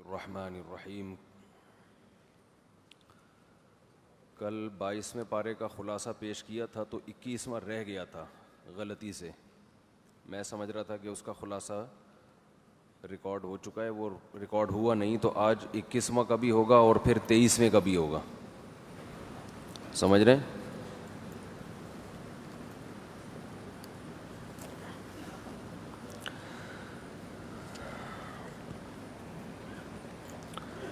الرحمن الرحیم۔ کل 22ویں پارے کا خلاصہ پیش کیا تھا تو 21واں رہ گیا تھا غلطی سے۔ میں سمجھ رہا تھا کہ اس کا خلاصہ ریکارڈ ہو چکا ہے، وہ ریکارڈ ہوا نہیں، تو آج 21واں کا بھی ہوگا اور پھر 23ویں کا بھی ہوگا۔ سمجھ رہے ہیں؟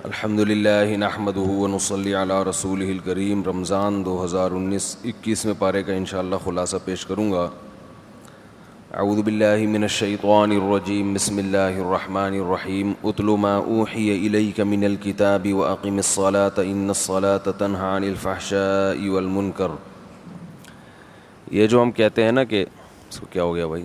الحمد للہ نحمدہ ونصلی علی رسولہ الکریم۔ رمضان 2019 21ویں پارے کا انشاءاللہ خلاصہ پیش کروں گا۔ اعوذ باللہ من الشیطان الرجیم، بسم اللہ الرحمن الرحیم۔ اتل ما اوحی الیک من الکتاب واقم الصلاۃ ان الصلاۃ تنہی عن الفحشاء والمنکر۔ یہ جو ہم کہتے ہیں نا کہ اس کو کیا ہو گیا بھائی،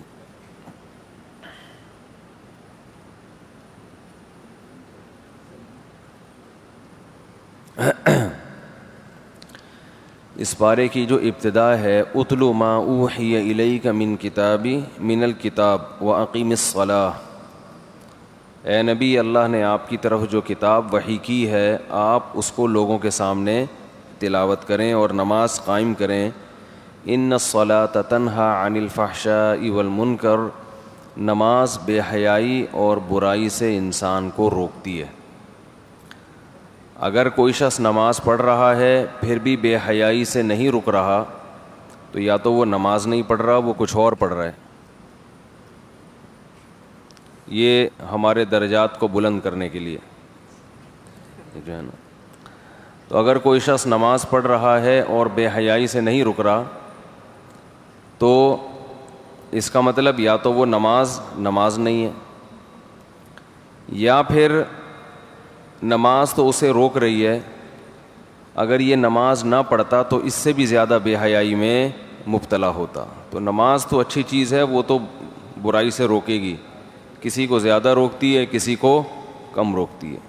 اس پارے کی جو ابتدا ہے، اتلو ما اوحی الیک من الکتاب واقیم الصلاۃ، اے نبی اللہ نے آپ کی طرف جو کتاب وحی کی ہے آپ اس کو لوگوں کے سامنے تلاوت کریں اور نماز قائم کریں۔ ان الصلاۃ تنہی عن الفحشاء والمنکر، نماز بے حیائی اور برائی سے انسان کو روکتی ہے۔ اگر کوئی شخص نماز پڑھ رہا ہے پھر بھی بے حیائی سے نہیں رک رہا تو یا تو وہ نماز نہیں پڑھ رہا، وہ کچھ اور پڑھ رہا ہے۔ یہ ہمارے درجات کو بلند کرنے کے لیے جو ہے نا، تو اگر کوئی شخص نماز پڑھ رہا ہے اور بے حیائی سے نہیں رک رہا تو اس کا مطلب یا تو وہ نماز نہیں ہے، یا پھر نماز تو اسے روک رہی ہے۔ اگر یہ نماز نہ پڑھتا تو اس سے بھی زیادہ بے حیائی میں مبتلا ہوتا۔ تو نماز تو اچھی چیز ہے، وہ تو برائی سے روکے گی، کسی کو زیادہ روکتی ہے، کسی کو کم روکتی ہے۔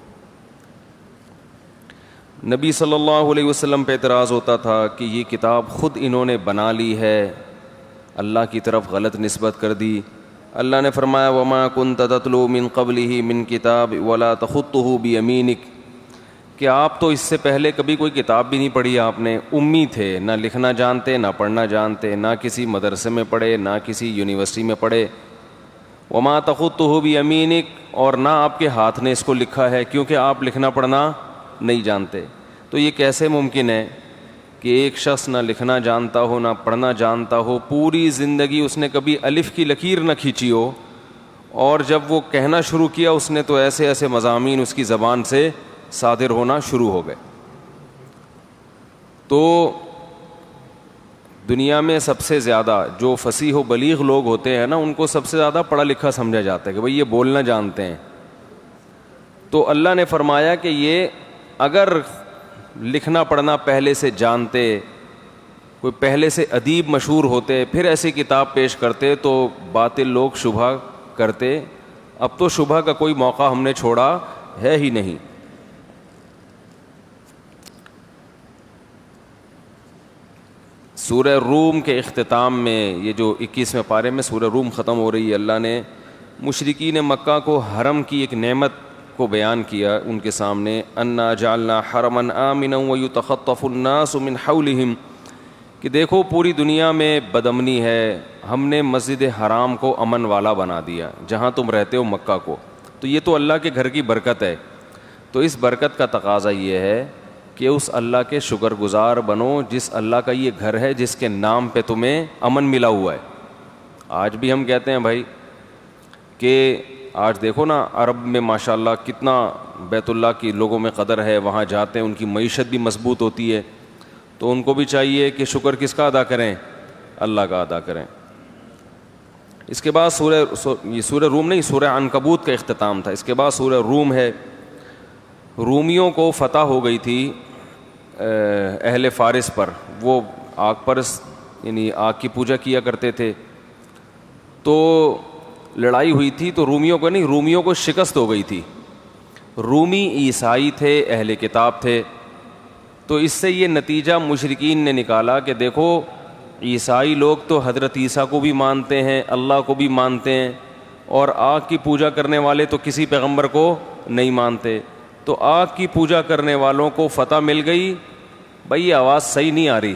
نبی صلی اللہ علیہ وسلم پہ اعتراض ہوتا تھا کہ یہ کتاب خود انہوں نے بنا لی ہے، اللہ کی طرف غلط نسبت کر دی۔ اللہ نے فرمایا وما كنت تتلو من قبلہ من کتاب ولا تخطہ بیمینک، کہ آپ تو اس سے پہلے کبھی کوئی کتاب بھی نہیں پڑھی، آپ نے امی تھے، نہ لکھنا جانتے نہ پڑھنا جانتے، نہ کسی مدرسے میں پڑھے نہ کسی یونیورسٹی میں پڑھے۔ وما تخطہ بیمینک، اور نہ آپ کے ہاتھ نے اس کو لکھا ہے کیونکہ آپ لکھنا پڑھنا نہیں جانتے۔ تو یہ کیسے ممکن ہے کہ ایک شخص نہ لکھنا جانتا ہو نہ پڑھنا جانتا ہو، پوری زندگی اس نے کبھی الف کی لکیر نہ کھینچی ہو، اور جب وہ کہنا شروع کیا اس نے تو ایسے ایسے مضامین اس کی زبان سے صادر ہونا شروع ہو گئے۔ تو دنیا میں سب سے زیادہ جو فصیح و بلیغ لوگ ہوتے ہیں نا، ان کو سب سے زیادہ پڑھا لکھا سمجھا جاتا ہے کہ بھئی یہ بولنا جانتے ہیں۔ تو اللہ نے فرمایا کہ یہ اگر لکھنا پڑھنا پہلے سے جانتے، کوئی پہلے سے ادیب مشہور ہوتے، پھر ایسی کتاب پیش کرتے تو باطل لوگ شبہ کرتے۔ اب تو شبہ کا کوئی موقع ہم نے چھوڑا ہے ہی نہیں۔ سورہ روم کے اختتام میں، یہ جو 21ویں پارے میں سورہ روم ختم ہو رہی ہے، اللہ نے مشرکین مکہ کو حرم کی ایک نعمت کو بیان کیا ان کے سامنے، انا جعلنا حرما آمنا ویتخطف الناس من حولہم، کہ دیکھو پوری دنیا میں بدامنی ہے، ہم نے مسجد حرام کو امن والا بنا دیا، جہاں تم رہتے ہو مکہ کو، تو یہ تو اللہ کے گھر کی برکت ہے۔ تو اس برکت کا تقاضا یہ ہے کہ اس اللہ کے شکر گزار بنو جس اللہ کا یہ گھر ہے، جس کے نام پہ تمہیں امن ملا ہوا ہے۔ آج بھی ہم کہتے ہیں بھائی کہ آج دیکھو نا عرب میں ماشاءاللہ کتنا بیت اللہ کی لوگوں میں قدر ہے، وہاں جاتے ہیں ان کی معیشت بھی مضبوط ہوتی ہے، تو ان کو بھی چاہیے کہ شکر کس کا ادا کریں؟ اللہ کا ادا کریں۔ اس کے بعد سورہ روم نہیں، سورہ عنکبوت کا اختتام تھا، اس کے بعد سورہ روم ہے۔ رومیوں کو فتح ہو گئی تھی اہل فارس پر، وہ آگ پرست یعنی آگ کی پوجا کیا کرتے تھے، تو لڑائی ہوئی تھی تو رومیوں کو شکست ہو گئی تھی۔ رومی عیسائی تھے، اہل کتاب تھے، تو اس سے یہ نتیجہ مشرکین نے نکالا کہ دیکھو عیسائی لوگ تو حضرت عیسیٰ کو بھی مانتے ہیں، اللہ کو بھی مانتے ہیں، اور آگ کی پوجا کرنے والے تو کسی پیغمبر کو نہیں مانتے. تو آگ کی پوجا کرنے والوں کو فتح مل گئی. بھائی یہ آواز صحیح نہیں آ رہی,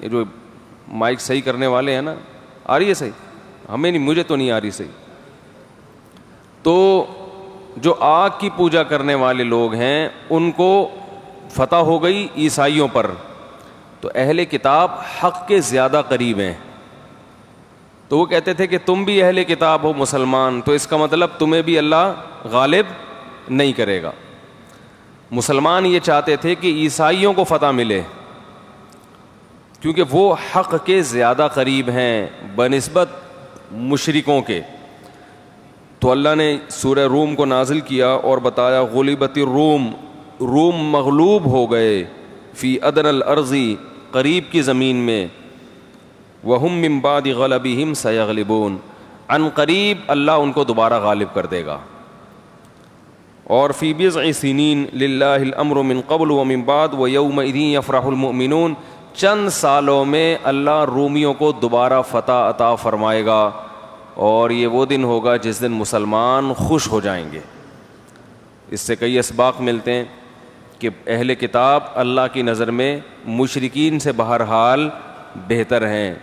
یہ جو مائک صحیح کرنے والے ہیں نا, آ رہی ہے صحیح؟ ہمیں نہیں, مجھے تو نہیں آ رہی صحیح. تو جو آگ کی پوجا کرنے والے لوگ ہیں ان کو فتح ہو گئی عیسائیوں پر. تو اہل کتاب حق کے زیادہ قریب ہیں. تو وہ کہتے تھے کہ تم بھی اہل کتاب ہو مسلمان, تو اس کا مطلب تمہیں بھی اللہ غالب نہیں کرے گا. مسلمان یہ چاہتے تھے کہ عیسائیوں کو فتح ملے کیونکہ وہ حق کے زیادہ قریب ہیں بنسبت مشرکوں کے. تو اللہ نے سورہ روم کو نازل کیا اور بتایا غلبت الروم, روم مغلوب ہو گئے, فی ادنی الارض, قریب کی زمین میں, وہم من بعد غلبہم سیغلبون, عن قریب اللہ ان کو دوبارہ غالب کر دے گا. اور فی بضع سنین للہ الامر من قبل ومن بعد ویومئذ یفرح المؤمنون, چند سالوں میں اللہ رومیوں کو دوبارہ فتح عطا فرمائے گا اور یہ وہ دن ہوگا جس دن مسلمان خوش ہو جائیں گے. اس سے کئی اسباق ملتے ہیں کہ اہل کتاب اللہ کی نظر میں مشرکین سے بہرحال بہتر ہیں.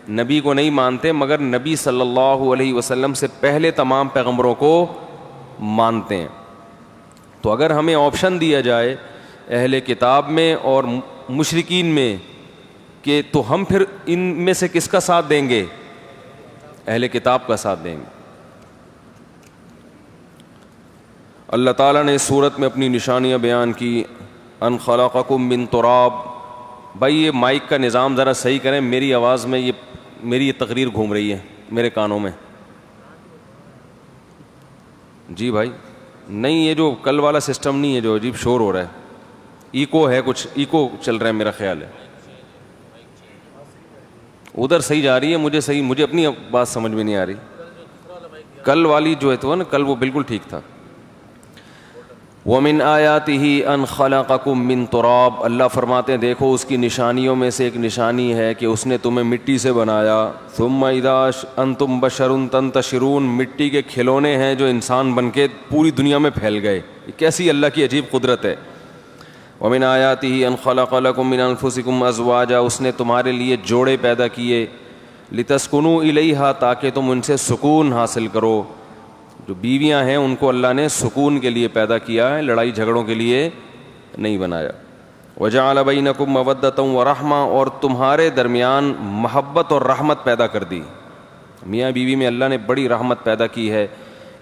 نبی کو نہیں مانتے مگر نبی صلی اللہ علیہ وسلم سے پہلے تمام پیغمبروں کو مانتے ہیں. تو اگر ہمیں آپشن دیا جائے اہل کتاب میں اور مشرکین میں کہ تو ہم پھر ان میں سے کس کا ساتھ دیں گے؟ اہل کتاب کا ساتھ دیں گے. اللہ تعالیٰ نے اس صورت میں اپنی نشانیاں بیان کی. ان خلقکم من تراب. بھائی یہ مائک کا نظام ذرا صحیح کریں, میری آواز میں میری یہ تقریر گھوم رہی ہے میرے کانوں میں. جی بھائی نہیں, یہ جو کل والا سسٹم نہیں ہے جو عجیب شور ہو رہا ہے, ایکو ہے, کچھ ایکو چل رہا ہے میرا خیال ہے. ادھر صحیح جا رہی ہے, مجھے اپنی بات سمجھ میں نہیں آ رہی. کل والی جو ہے تو نا, کل وہ بالکل ٹھیک تھا. وَمِنْ آيَاتِهِ أَنْ خَلَقَكُم مِّن تُرَابٍ, اللہ فرماتے ہیں دیکھو اس کی نشانیوں میں سے ایک نشانی ہے کہ اس نے تمہیں مٹی سے بنایا. ثُمَّ إِذَا أَنْتُمْ بَشَرٌ تَنْتَشِرُونَ, مٹی کے کھلونے ہیں جو انسان بن کے پوری دنیا میں پھیل گئے. یہ کیسی اللہ کی عجیب قدرت ہے. وَمِنْ آيَاتِهِ أَنْ خَلَقَ لَكُم مِّنْ أَنفُسِكُمْ أَزْوَاجًا, اس نے تمہارے لیے جوڑے پیدا کیے. لِتَسْكُنُوا إِلَيْهَا, تاکہ تم ان سے سکون حاصل کرو. جو بیویاں ہیں ان کو اللہ نے سکون کے لیے پیدا کیا ہے, لڑائی جھگڑوں کے لیے نہیں بنایا. وَجَعَلَ بَيْنَكُمْ مَوَدَّةً وَرَحْمَةً, اور تمہارے درمیان محبت اور رحمت پیدا کر دی. میاں بیوی میں اللہ نے بڑی رحمت پیدا کی ہے.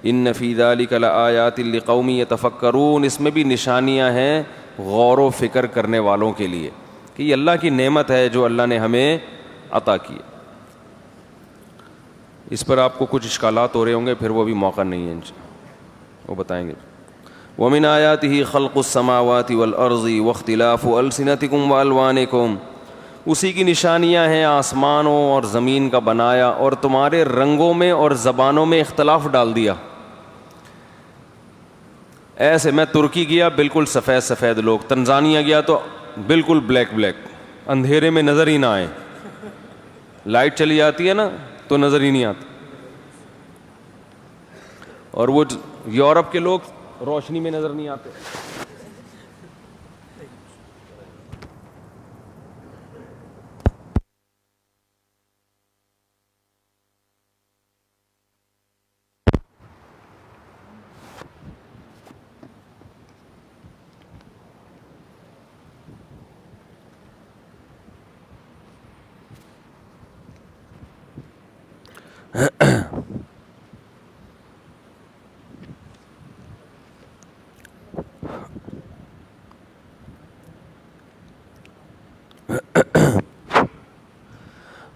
إِنَّ فِي ذَلِكَ لَآيَاتٍ لِقَوْمٍ يَتَفَكَّرُونَ, اس میں بھی نشانیاں ہیں غور و فکر کرنے والوں کے لیے کہ یہ اللہ کی نعمت ہے جو اللہ نے ہمیں عطا کی. اس پر آپ کو کچھ اشکالات ہو رہے ہوں گے, پھر وہ بھی موقع نہیں ہے, وہ بتائیں گے. وَمِنْ آيَاتِهِ خَلْقُ السَّمَاوَاتِ وَالْأَرْضِ وَاخْتِلَافُ أَلْسِنَتِكُمْ وَأَلْوَانِكُمْ, اسی کی نشانیاں ہیں آسمانوں اور زمین کا بنایا اور تمہارے رنگوں میں اور زبانوں میں اختلاف ڈال دیا. ایسے میں ترکی گیا بالکل سفید سفید لوگ, تنزانیہ گیا تو بالکل بلیک بلیک, اندھیرے میں نظر ہی نہ آئے, لائٹ چلی جاتی ہے نا تو نظر ہی نہیں آتا. اور وہ یورپ کے لوگ روشنی میں نظر نہیں آتے.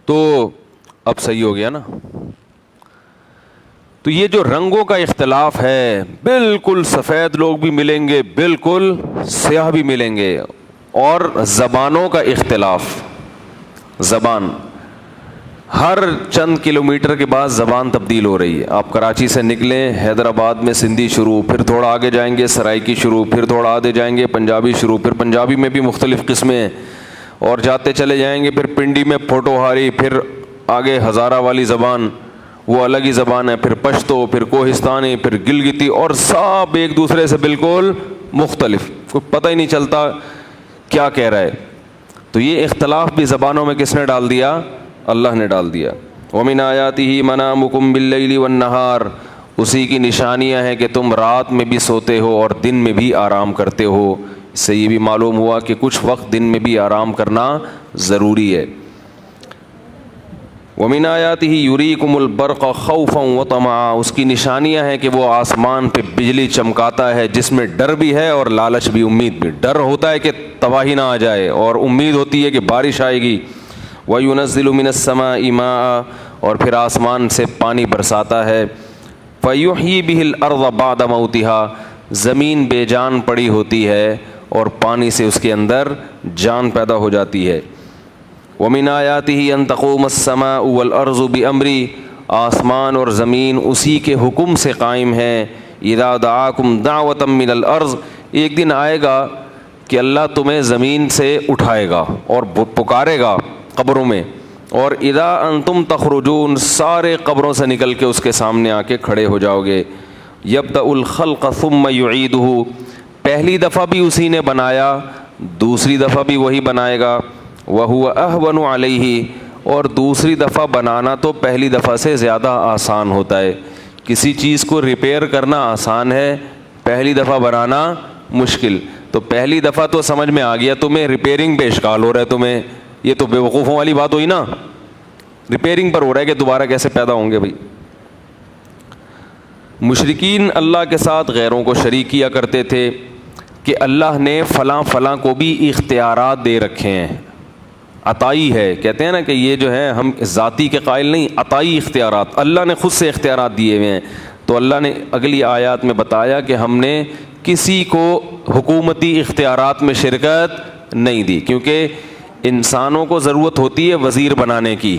تو اب صحیح ہو گیا نا. تو یہ جو رنگوں کا اختلاف ہے, بالکل سفید لوگ بھی ملیں گے, بالکل سیاہ بھی ملیں گے. اور زبانوں کا اختلاف, زبان ہر چند کلومیٹر کے بعد زبان تبدیل ہو رہی ہے. آپ کراچی سے نکلیں, حیدرآباد میں سندھی شروع, پھر تھوڑا آگے جائیں گے سرائکی شروع, پھر تھوڑا آگے جائیں گے پنجابی شروع, پھر پنجابی میں بھی مختلف قسمیں, اور جاتے چلے جائیں گے پھر پنڈی میں پھوٹوہاری, پھر آگے ہزارہ والی زبان, وہ الگ ہی زبان ہے، پھر پشتو، پھر کوہستانی، پھر گلگتی، اور سب ایک دوسرے سے بالکل مختلف، کوئی پتہ ہی نہیں چلتا کیا کہہ رہا ہے. تو یہ اختلاف بھی زبانوں میں کس نے ڈال دیا؟ اللہ نے ڈال دیا. وَمِنْ آيَاتِهِ مَنَامُكُمْ بِاللَّيْلِ وَالنَّهَارِ، اسی کی نشانیاں ہیں کہ تم رات میں بھی سوتے ہو اور دن میں بھی آرام کرتے ہو. اس سے یہ بھی معلوم ہوا کہ کچھ وقت دن میں بھی آرام کرنا ضروری ہے. وَمِنْ آيَاتِهِ يُرِيكُمُ الْبَرْقَ خَوْفًا وَطَمَعًا، اس کی نشانیاں ہیں کہ وہ آسمان پہ بجلی چمکاتا ہے جس میں ڈر بھی ہے اور لالچ بھی، امید بھی. ڈر ہوتا ہے کہ تباہی نہ آ جائے اور امید ہوتی ہے کہ بارش آئے گی. وَيُنَزِّلُ مِنَ السَّمَاءِ مَاءً، اور پھر آسمان سے پانی برساتا ہے. فَيُحْيِي بِهِ الْأَرْضَ بَعْدَ مَوْتِهَا، زمین بے جان پڑی ہوتی ہے اور پانی سے اس کے اندر جان پیدا ہو جاتی ہے. وَمِنْ آيَاتِهِ أَن تَقُومَ السَّمَاءُ وَالْأَرْضُ بِأَمْرِهِ، آسمان اور زمین اسی کے حکم سے قائم ہیں. اِذَا دَعَاكُمْ دَعْوَةً مِّنَ الْأَرْضِ، ایک دن آئے گا کہ اللہ تمہیں زمین سے اٹھائے گا اور پکارے گا قبروں میں. اور اذا انتم تخرجون، سارے قبروں سے نکل کے اس کے سامنے آ کے کھڑے ہو جاؤ گے. یبدأ الخلق ثم یعیدہ، پہلی دفعہ بھی اسی نے بنایا، دوسری دفعہ بھی وہی بنائے گا. وہو اہون علیہ، اور دوسری دفعہ بنانا تو پہلی دفعہ سے زیادہ آسان ہوتا ہے. کسی چیز کو ریپیئر کرنا آسان ہے، پہلی دفعہ بنانا مشکل. تو پہلی دفعہ تو سمجھ میں آ گیا تمہیں، ریپیئرنگ پہ اشکال ہو رہا ہے تمہیں، یہ تو بیوقوفوں والی بات ہوئی نا. ریپیئرنگ پر ہو رہا ہے کہ دوبارہ کیسے پیدا ہوں گے بھائی. مشرکین اللہ کے ساتھ غیروں کو شریک کیا کرتے تھے کہ اللہ نے فلاں فلاں کو بھی اختیارات دے رکھے ہیں. عطائی ہے، کہتے ہیں نا کہ یہ جو ہے ہم ذاتی کے قائل نہیں، عطائی اختیارات، اللہ نے خود سے اختیارات دیے ہوئے ہیں. تو اللہ نے اگلی آیات میں بتایا کہ ہم نے کسی کو حکومتی اختیارات میں شرکت نہیں دی، کیونکہ انسانوں کو ضرورت ہوتی ہے وزیر بنانے کی.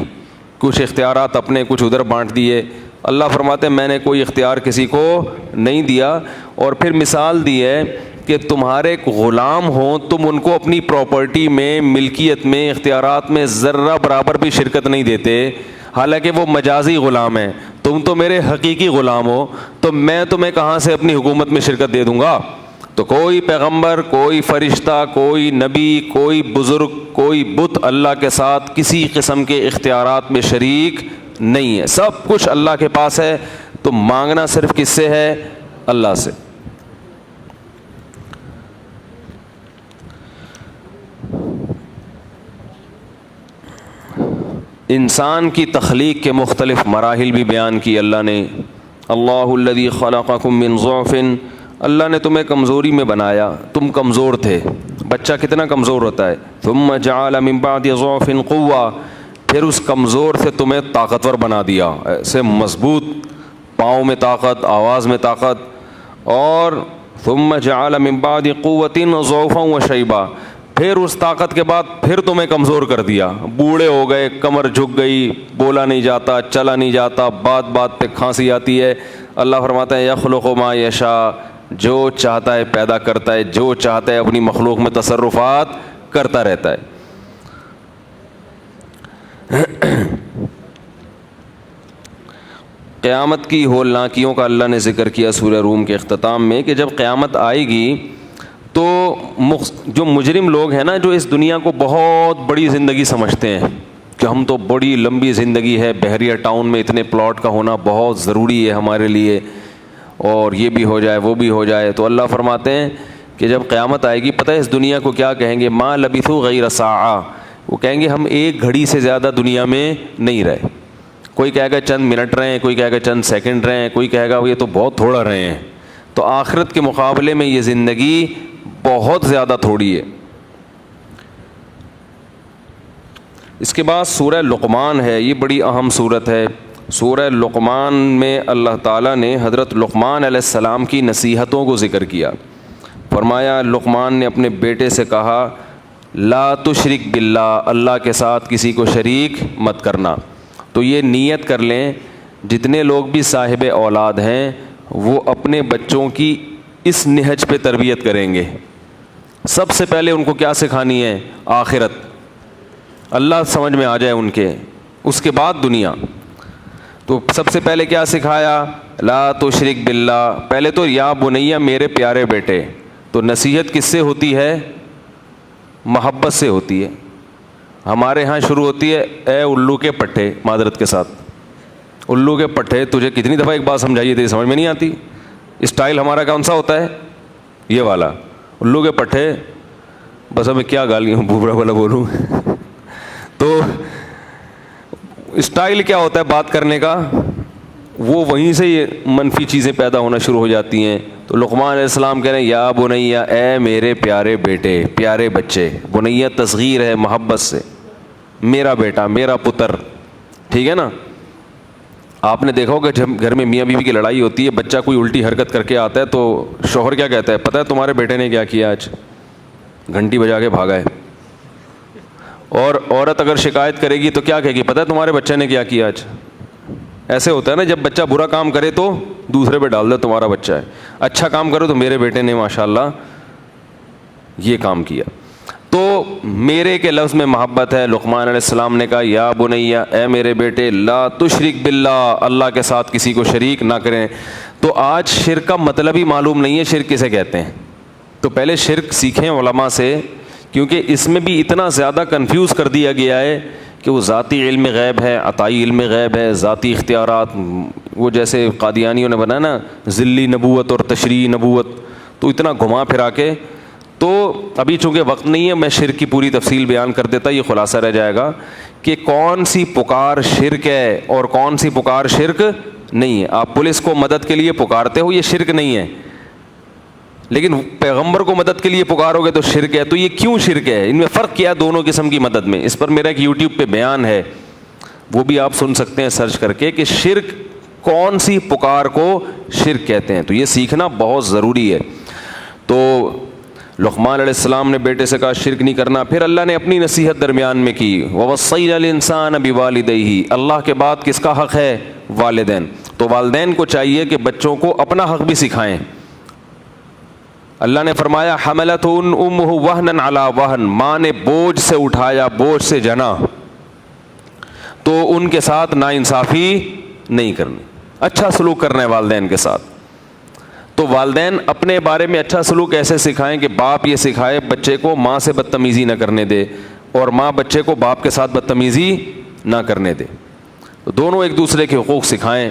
کچھ اختیارات اپنے، کچھ ادھر بانٹ دیے. اللہ فرماتے ہیں میں نے کوئی اختیار کسی کو نہیں دیا. اور پھر مثال دی ہے کہ تمہارے غلام ہوں، تم ان کو اپنی پراپرٹی میں، ملکیت میں، اختیارات میں ذرہ برابر بھی شرکت نہیں دیتے، حالانکہ وہ مجازی غلام ہیں. تم تو میرے حقیقی غلام ہو، تو میں تمہیں کہاں سے اپنی حکومت میں شرکت دے دوں گا؟ تو کوئی پیغمبر، کوئی فرشتہ، کوئی نبی، کوئی بزرگ، کوئی بت اللہ کے ساتھ کسی قسم کے اختیارات میں شریک نہیں ہے. سب کچھ اللہ کے پاس ہے. تو مانگنا صرف کس سے ہے؟ اللہ سے. انسان کی تخلیق کے مختلف مراحل بھی بیان کی اللہ نے. اللہ الذی خلقکم من ضعف، اللہ نے تمہیں کمزوری میں بنایا، تم کمزور تھے. بچہ کتنا کمزور ہوتا ہے. ثم جعل من بعد ضعف قوة، پھر اس کمزور سے تمہیں طاقتور بنا دیا، ایسے مضبوط، پاؤں میں طاقت، آواز میں طاقت. اور ثم جعل من بعد قوة ضعفا وشیبا، پھر اس طاقت کے بعد پھر تمہیں کمزور کر دیا، بوڑھے ہو گئے، کمر جھک گئی، بولا نہیں جاتا، چلا نہیں جاتا، بات بات پہ کھانسی آتی ہے. اللہ فرماتا ہے یخلق ما یشاء، جو چاہتا ہے پیدا کرتا ہے، جو چاہتا ہے اپنی مخلوق میں تصرفات کرتا رہتا ہے. قیامت کی ہولناکیوں کا اللہ نے ذکر کیا سورہ روم کے اختتام میں کہ جب قیامت آئے گی تو جو مجرم لوگ ہیں نا، جو اس دنیا کو بہت بڑی زندگی سمجھتے ہیں کہ ہم تو بڑی لمبی زندگی ہے، بحریہ ٹاؤن میں اتنے پلاٹ کا ہونا بہت ضروری ہے ہمارے لیے، اور یہ بھی ہو جائے وہ بھی ہو جائے. تو اللہ فرماتے ہیں کہ جب قیامت آئے گی، پتہ ہے اس دنیا کو کیا کہیں گے؟ ما لبثوا غیر ساعہ، وہ کہیں گے ہم ایک گھڑی سے زیادہ دنیا میں نہیں رہے. کوئی کہے گا چند منٹ رہے ہیں، کوئی کہے گا چند سیکنڈ رہے ہیں، کوئی کہے گا یہ تو بہت تھوڑا رہے ہیں. تو آخرت کے مقابلے میں یہ زندگی بہت زیادہ تھوڑی ہے. اس کے بعد سورہ لقمان ہے، یہ بڑی اہم سورت ہے. سورہ لقمان میں اللہ تعالیٰ نے حضرت لقمان علیہ السلام کی نصیحتوں کو ذکر کیا. فرمایا لقمان نے اپنے بیٹے سے کہا لا تشرک باللہ، اللہ کے ساتھ کسی کو شریک مت کرنا. تو یہ نیت کر لیں، جتنے لوگ بھی صاحب اولاد ہیں وہ اپنے بچوں کی اس نہج پہ تربیت کریں گے. سب سے پہلے ان کو کیا سکھانی ہے؟ آخرت، اللہ سمجھ میں آ جائے ان کے، اس کے بعد دنیا. تو سب سے پہلے کیا سکھایا؟ لا تشرک باللہ. پہلے تو یا بنیا میرے پیارے بیٹے. تو نصیحت کس سے ہوتی ہے؟ محبت سے ہوتی ہے. ہمارے ہاں شروع ہوتی ہے اے الو کے پٹھے، معذرت کے ساتھ، الو کے پٹھے تجھے کتنی دفعہ ایک بات سمجھائیے تیری سمجھ میں نہیں آتی. اسٹائل ہمارا کون سا ہوتا ہے؟ یہ والا، الو کے پٹھے. بس اب میں کیا گالی بھوبڑا والا بولوں. تو اسٹائل کیا ہوتا ہے بات کرنے کا؟ وہ وہیں سے یہ منفی چیزیں پیدا ہونا شروع ہو جاتی ہیں. تو لقمان علیہ السلام کہہ رہے ہیں یا بنیا، اے میرے پیارے بیٹے، پیارے بچے. بنیا تصغیر ہے محبت سے، میرا بیٹا، میرا پتر. ٹھیک ہے نا. آپ نے دیکھا ہوگا جب گھر میں میاں بیوی کی لڑائی ہوتی ہے، بچہ کوئی الٹی حرکت کر کے آتا ہے تو شوہر کیا کہتا ہے؟ پتہ ہے تمہارے بیٹے نے کیا کیا آج؟ گھنٹی بجا کے بھاگا ہے. اور عورت اگر شکایت کرے گی تو کیا کہے گی؟ پتہ ہے تمہارے بچے نے کیا کیا آج؟ ایسے ہوتا ہے نا، جب بچہ برا کام کرے تو دوسرے پہ ڈال دے تمہارا بچہ ہے، اچھا کام کرو تو میرے بیٹے نے ماشاءاللہ یہ کام کیا. تو میرے کے لفظ میں محبت ہے. لقمان علیہ السلام نے کہا یا بنیا، اے میرے بیٹے، لا تشرک باللہ، اللہ کے ساتھ کسی کو شریک نہ کریں. تو آج شرک کا مطلب ہی معلوم نہیں ہے شرک کسے کہتے ہیں. تو پہلے شرک سیکھیں علماء سے، کیونکہ اس میں بھی اتنا زیادہ کنفیوز کر دیا گیا ہے کہ وہ ذاتی علم غیب ہے، عطائی علم غیب ہے، ذاتی اختیارات، وہ جیسے قادیانیوں نے بنایا نا ذلی نبوت اور تشریعی نبوت. تو اتنا گھما پھرا کے. تو ابھی چونکہ وقت نہیں ہے میں شرک کی پوری تفصیل بیان کر دیتا، یہ خلاصہ رہ جائے گا کہ کون سی پکار شرک ہے اور کون سی پکار شرک نہیں ہے. آپ پولیس کو مدد کے لیے پکارتے ہو، یہ شرک نہیں ہے. لیکن پیغمبر کو مدد کے لیے پکارو گے تو شرک ہے. تو یہ کیوں شرک ہے؟ ان میں فرق کیا دونوں قسم کی مدد میں؟ اس پر میرا ایک یوٹیوب پہ بیان ہے، وہ بھی آپ سن سکتے ہیں سرچ کر کے، کہ شرک کون سی پکار کو شرک کہتے ہیں. تو یہ سیکھنا بہت ضروری ہے. تو لقمان علیہ السلام نے بیٹے سے کہا شرک نہیں کرنا. پھر اللہ نے اپنی نصیحت درمیان میں کی، وَوَصَّيْنَا الْإِنسَانَ بِوَالِدَيْهِ. اللہ کے بعد کس کا حق ہے؟ والدین. تو والدین کو چاہیے کہ بچوں کو اپنا حق بھی سکھائیں. اللہ نے فرمایا حملتہ امہ وہنا علی وہن، ماں نے بوجھ سے اٹھایا، بوجھ سے جنا. تو ان کے ساتھ ناانصافی نہیں کرنی، اچھا سلوک کرنا ہے والدین کے ساتھ. تو والدین اپنے بارے میں اچھا سلوک ایسے سکھائیں کہ باپ یہ سکھائے بچے کو ماں سے بدتمیزی نہ کرنے دے، اور ماں بچے کو باپ کے ساتھ بدتمیزی نہ کرنے دے. تو دونوں ایک دوسرے کے حقوق سکھائیں.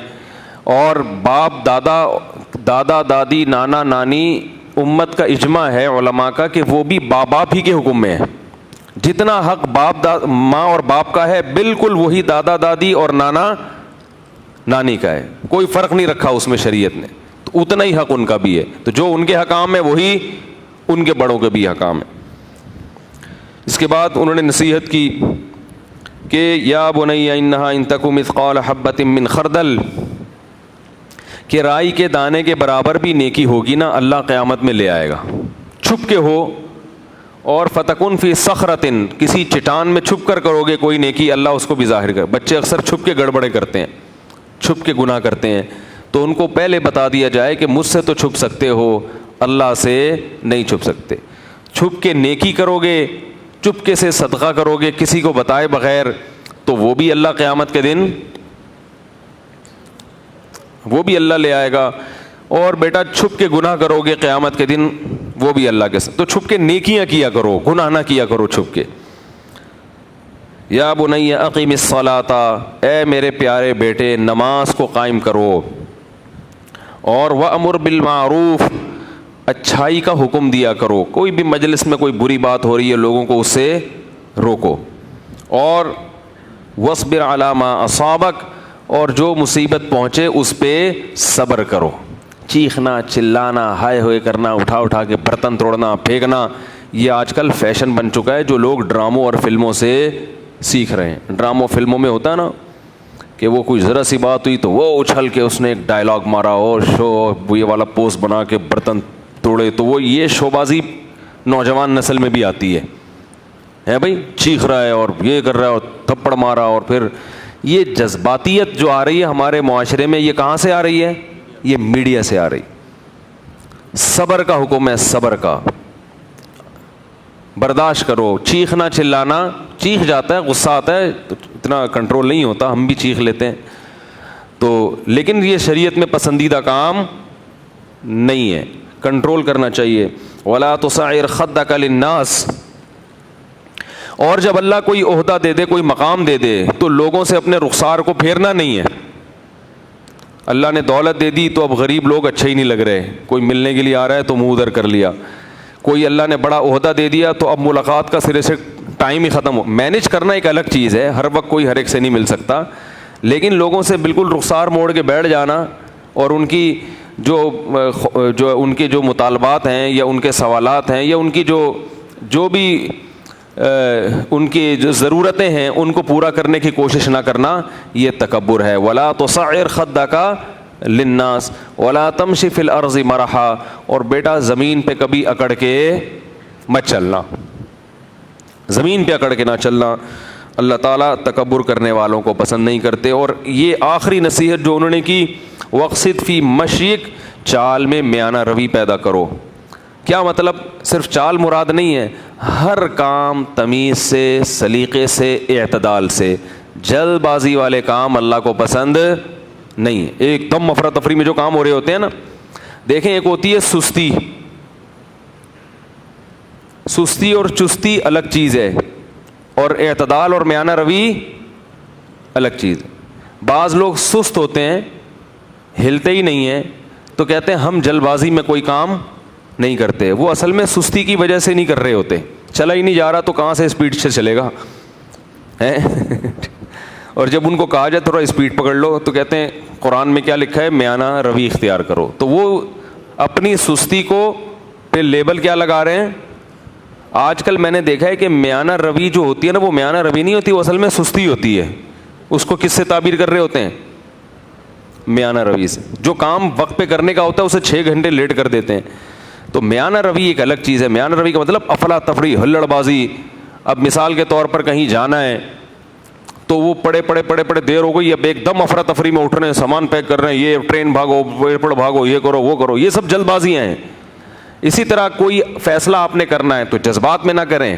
اور باپ، دادا دادی، نانا نانی، امت کا اجماع ہے علماء کا کہ وہ بھی باپ ہی کے حکم میں ہے. جتنا حق ماں اور باپ کا ہے بالکل وہی دادا دادی اور نانا نانی کا ہے. کوئی فرق نہیں رکھا اس میں شریعت نے. تو اتنا ہی حق ان کا بھی ہے. تو جو ان کے حکام ہے وہی ان کے بڑوں کے بھی حکام ہے. اس کے بعد انہوں نے نصیحت کی کہ یا بنی انہا ان تک مثقال حبۃ من خردل، کہ رائی کے دانے کے برابر بھی نیکی ہوگی نا اللہ قیامت میں لے آئے گا. چھپ کے ہو. اور فتکن فی صخرۃ، کسی چٹان میں چھپ کر کرو گے کوئی نیکی اللہ اس کو بھی ظاہر کر. بچے اکثر چھپ کے گڑبڑیں کرتے ہیں، چھپ کے گناہ کرتے ہیں. تو ان کو پہلے بتا دیا جائے کہ مجھ سے تو چھپ سکتے ہو، اللہ سے نہیں چھپ سکتے. چھپ کے نیکی کرو گے، چپکے سے صدقہ کرو گے کسی کو بتائے بغیر، تو وہ بھی اللہ قیامت کے دن وہ بھی اللہ لے آئے گا. اور بیٹا چھپ کے گناہ کرو گے قیامت کے دن، وہ بھی اللہ کے ساتھ. تو چھپ کے نیکیاں کیا کرو، گناہ نہ کیا کرو چھپ کے. یا بنی اقیم الصلاۃ، اے میرے پیارے بیٹے نماز کو قائم کرو. اور وامر بالمعروف، اچھائی کا حکم دیا کرو. کوئی بھی مجلس میں کوئی بری بات ہو رہی ہے لوگوں کو اس سے روکو. اور واصبر علی ما اصابک، اور جو مصیبت پہنچے اس پہ صبر کرو. چیخنا، چلانا، ہائے ہوئے کرنا، اٹھا کے برتن توڑنا، پھینکنا، یہ آج کل فیشن بن چکا ہے جو لوگ ڈراموں اور فلموں سے سیکھ رہے ہیں. ڈراموں فلموں میں ہوتا ہے نا کہ وہ کوئی ذرا سی بات ہوئی تو وہ اچھل کے اس نے ایک ڈائلاگ مارا اور یہ والا پوز بنا کے برتن توڑے. تو وہ یہ شوبازی نوجوان نسل میں بھی آتی ہے بھائی، چیخ رہا ہے اور یہ کر رہا ہے اور تھپڑ مارا. اور پھر یہ جذباتیت جو آ رہی ہے ہمارے معاشرے میں، یہ کہاں سے آ رہی ہے؟ یہ میڈیا سے آ رہی. صبر کا حکم ہے، صبر کا. برداشت کرو. چیخنا چلانا، چیخ جاتا ہے، غصہ آتا ہے تو اتنا کنٹرول نہیں ہوتا، ہم بھی چیخ لیتے ہیں. تو لیکن یہ شریعت میں پسندیدہ کام نہیں ہے, کنٹرول کرنا چاہیے. ولا تصعر خدک للناس, اور جب اللہ کوئی عہدہ دے دے, کوئی مقام دے دے, تو لوگوں سے اپنے رخسار کو پھیرنا نہیں ہے. اللہ نے دولت دے دی تو اب غریب لوگ اچھے ہی نہیں لگ رہے, کوئی ملنے کے لیے آ رہا ہے تو منہ ادھر کر لیا. کوئی اللہ نے بڑا عہدہ دے دیا تو اب ملاقات کا سرے سے ٹائم ہی ختم ہو. مینیج کرنا ایک الگ چیز ہے, ہر وقت کوئی ہر ایک سے نہیں مل سکتا, لیکن لوگوں سے بالکل رخسار موڑ کے بیٹھ جانا اور ان کی جو ان کے جو مطالبات ہیں یا ان کے سوالات ہیں یا ان کی جو بھی ان کی جو ضرورتیں ہیں ان کو پورا کرنے کی کوشش نہ کرنا, یہ تکبر ہے. ولا تصعر خدک للناس ولا تمشی فی الارض مرحا, اور بیٹا زمین پہ کبھی اکڑ کے مت چلنا, زمین پہ اکڑ کے نہ چلنا. اللہ تعالیٰ تکبر کرنے والوں کو پسند نہیں کرتے. اور یہ آخری نصیحت جو انہوں نے کی, وقصد فی مشیک, چال میں میانہ روی پیدا کرو. کیا مطلب؟ صرف چال مراد نہیں ہے, ہر کام تمیز سے, سلیقے سے, اعتدال سے. جلد بازی والے کام اللہ کو پسند نہیں ہے. ایک دم افراتفری میں جو کام ہو رہے ہوتے ہیں نا, دیکھیں ایک ہوتی ہے سستی, سستی اور چستی الگ چیز ہے, اور اعتدال اور میانہ روی الگ چیز ہے. بعض لوگ سست ہوتے ہیں, ہلتے ہی نہیں ہیں, تو کہتے ہیں ہم جلد بازی میں کوئی کام نہیں کرتے. وہ اصل میں سستی کی وجہ سے نہیں کر رہے ہوتے, چلا ہی نہیں جا رہا تو کہاں سے اسپیڈ سے چلے گا. اور جب ان کو کہا جائے تھوڑا اسپیڈ پکڑ لو تو کہتے ہیں قرآن میں کیا لکھا ہے, میانہ روی اختیار کرو. تو وہ اپنی سستی کو پہ لیبل کیا لگا رہے ہیں. آج کل میں نے دیکھا ہے کہ میانہ روی جو ہوتی ہے نا, وہ میانہ روی نہیں ہوتی, وہ اصل میں سستی ہوتی ہے. اس کو کس سے تعبیر کر رہے ہوتے ہیں؟ میانہ روی سے. جو کام وقت پہ کرنے کا ہوتا ہے اسے 6 گھنٹے لیٹ کر دیتے ہیں. تو میانہ روی ایک الگ چیز ہے. میانہ روی کا مطلب افراتفری, ہلڑ بازی. اب مثال کے طور پر کہیں جانا ہے تو وہ پڑے دیر ہو گئی, اب ایک دم افراتفری میں اٹھ رہے ہیں, سامان پیک کر رہے ہیں, یہ ٹرین بھاگو, ایئرپورٹ بھاگو, یہ کرو وہ کرو, یہ سب جلد بازیاں ہیں. اسی طرح کوئی فیصلہ آپ نے کرنا ہے تو جذبات میں نہ کریں,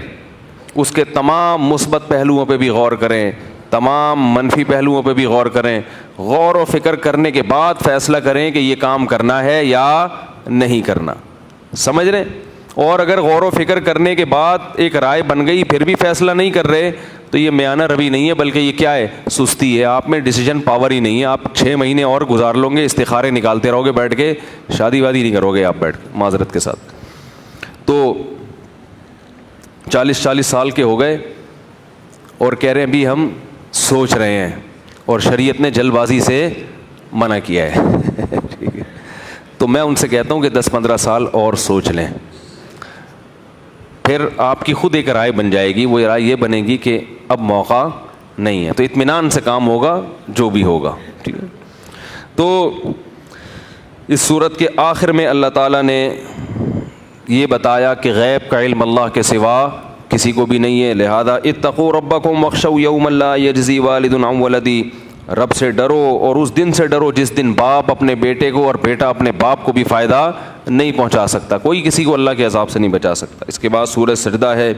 اس کے تمام مثبت پہلوؤں پہ بھی غور کریں, تمام منفی پہلوؤں پہ بھی غور کریں. غور و فکر کرنے کے بعد فیصلہ کریں کہ یہ کام کرنا ہے یا نہیں کرنا. سمجھ رہے؟ اور اگر غور و فکر کرنے کے بعد ایک رائے بن گئی پھر بھی فیصلہ نہیں کر رہے تو یہ میانہ روی نہیں ہے, بلکہ یہ کیا ہے؟ سستی ہے. آپ میں ڈیسیجن پاور ہی نہیں ہے. آپ 6 مہینے اور گزار لو گے, استخارے نکالتے رہو گے بیٹھ کے, شادی وادی نہیں کرو گے آپ بیٹھ کے معذرت کے ساتھ. تو 40 سال کے ہو گئے اور کہہ رہے ہیں بھی ہم سوچ رہے ہیں, اور شریعت نے جلد بازی سے منع کیا ہے. ٹھیک ہے, تو میں ان سے کہتا ہوں کہ 10-15 سال اور سوچ لیں, پھر آپ کی خود ایک رائے بن جائے گی. وہ رائے یہ بنے گی کہ اب موقع نہیں ہے, تو اطمینان سے کام ہوگا جو بھی ہوگا. ٹھیک ہے. تو اس صورت کے آخر میں اللہ تعالیٰ نے یہ بتایا کہ غیب کا علم اللہ کے سوا کسی کو بھی نہیں ہے. لہذا اتقوا ربکم واخشوا یوما لا یجزی والد عن ولدی, رب سے ڈرو اور اس دن سے ڈرو جس دن باپ اپنے بیٹے کو اور بیٹا اپنے باپ کو بھی فائدہ نہیں پہنچا سکتا. کوئی کسی کو اللہ کے عذاب سے نہیں بچا سکتا. اس کے بعد سورہ سجدہ ہے.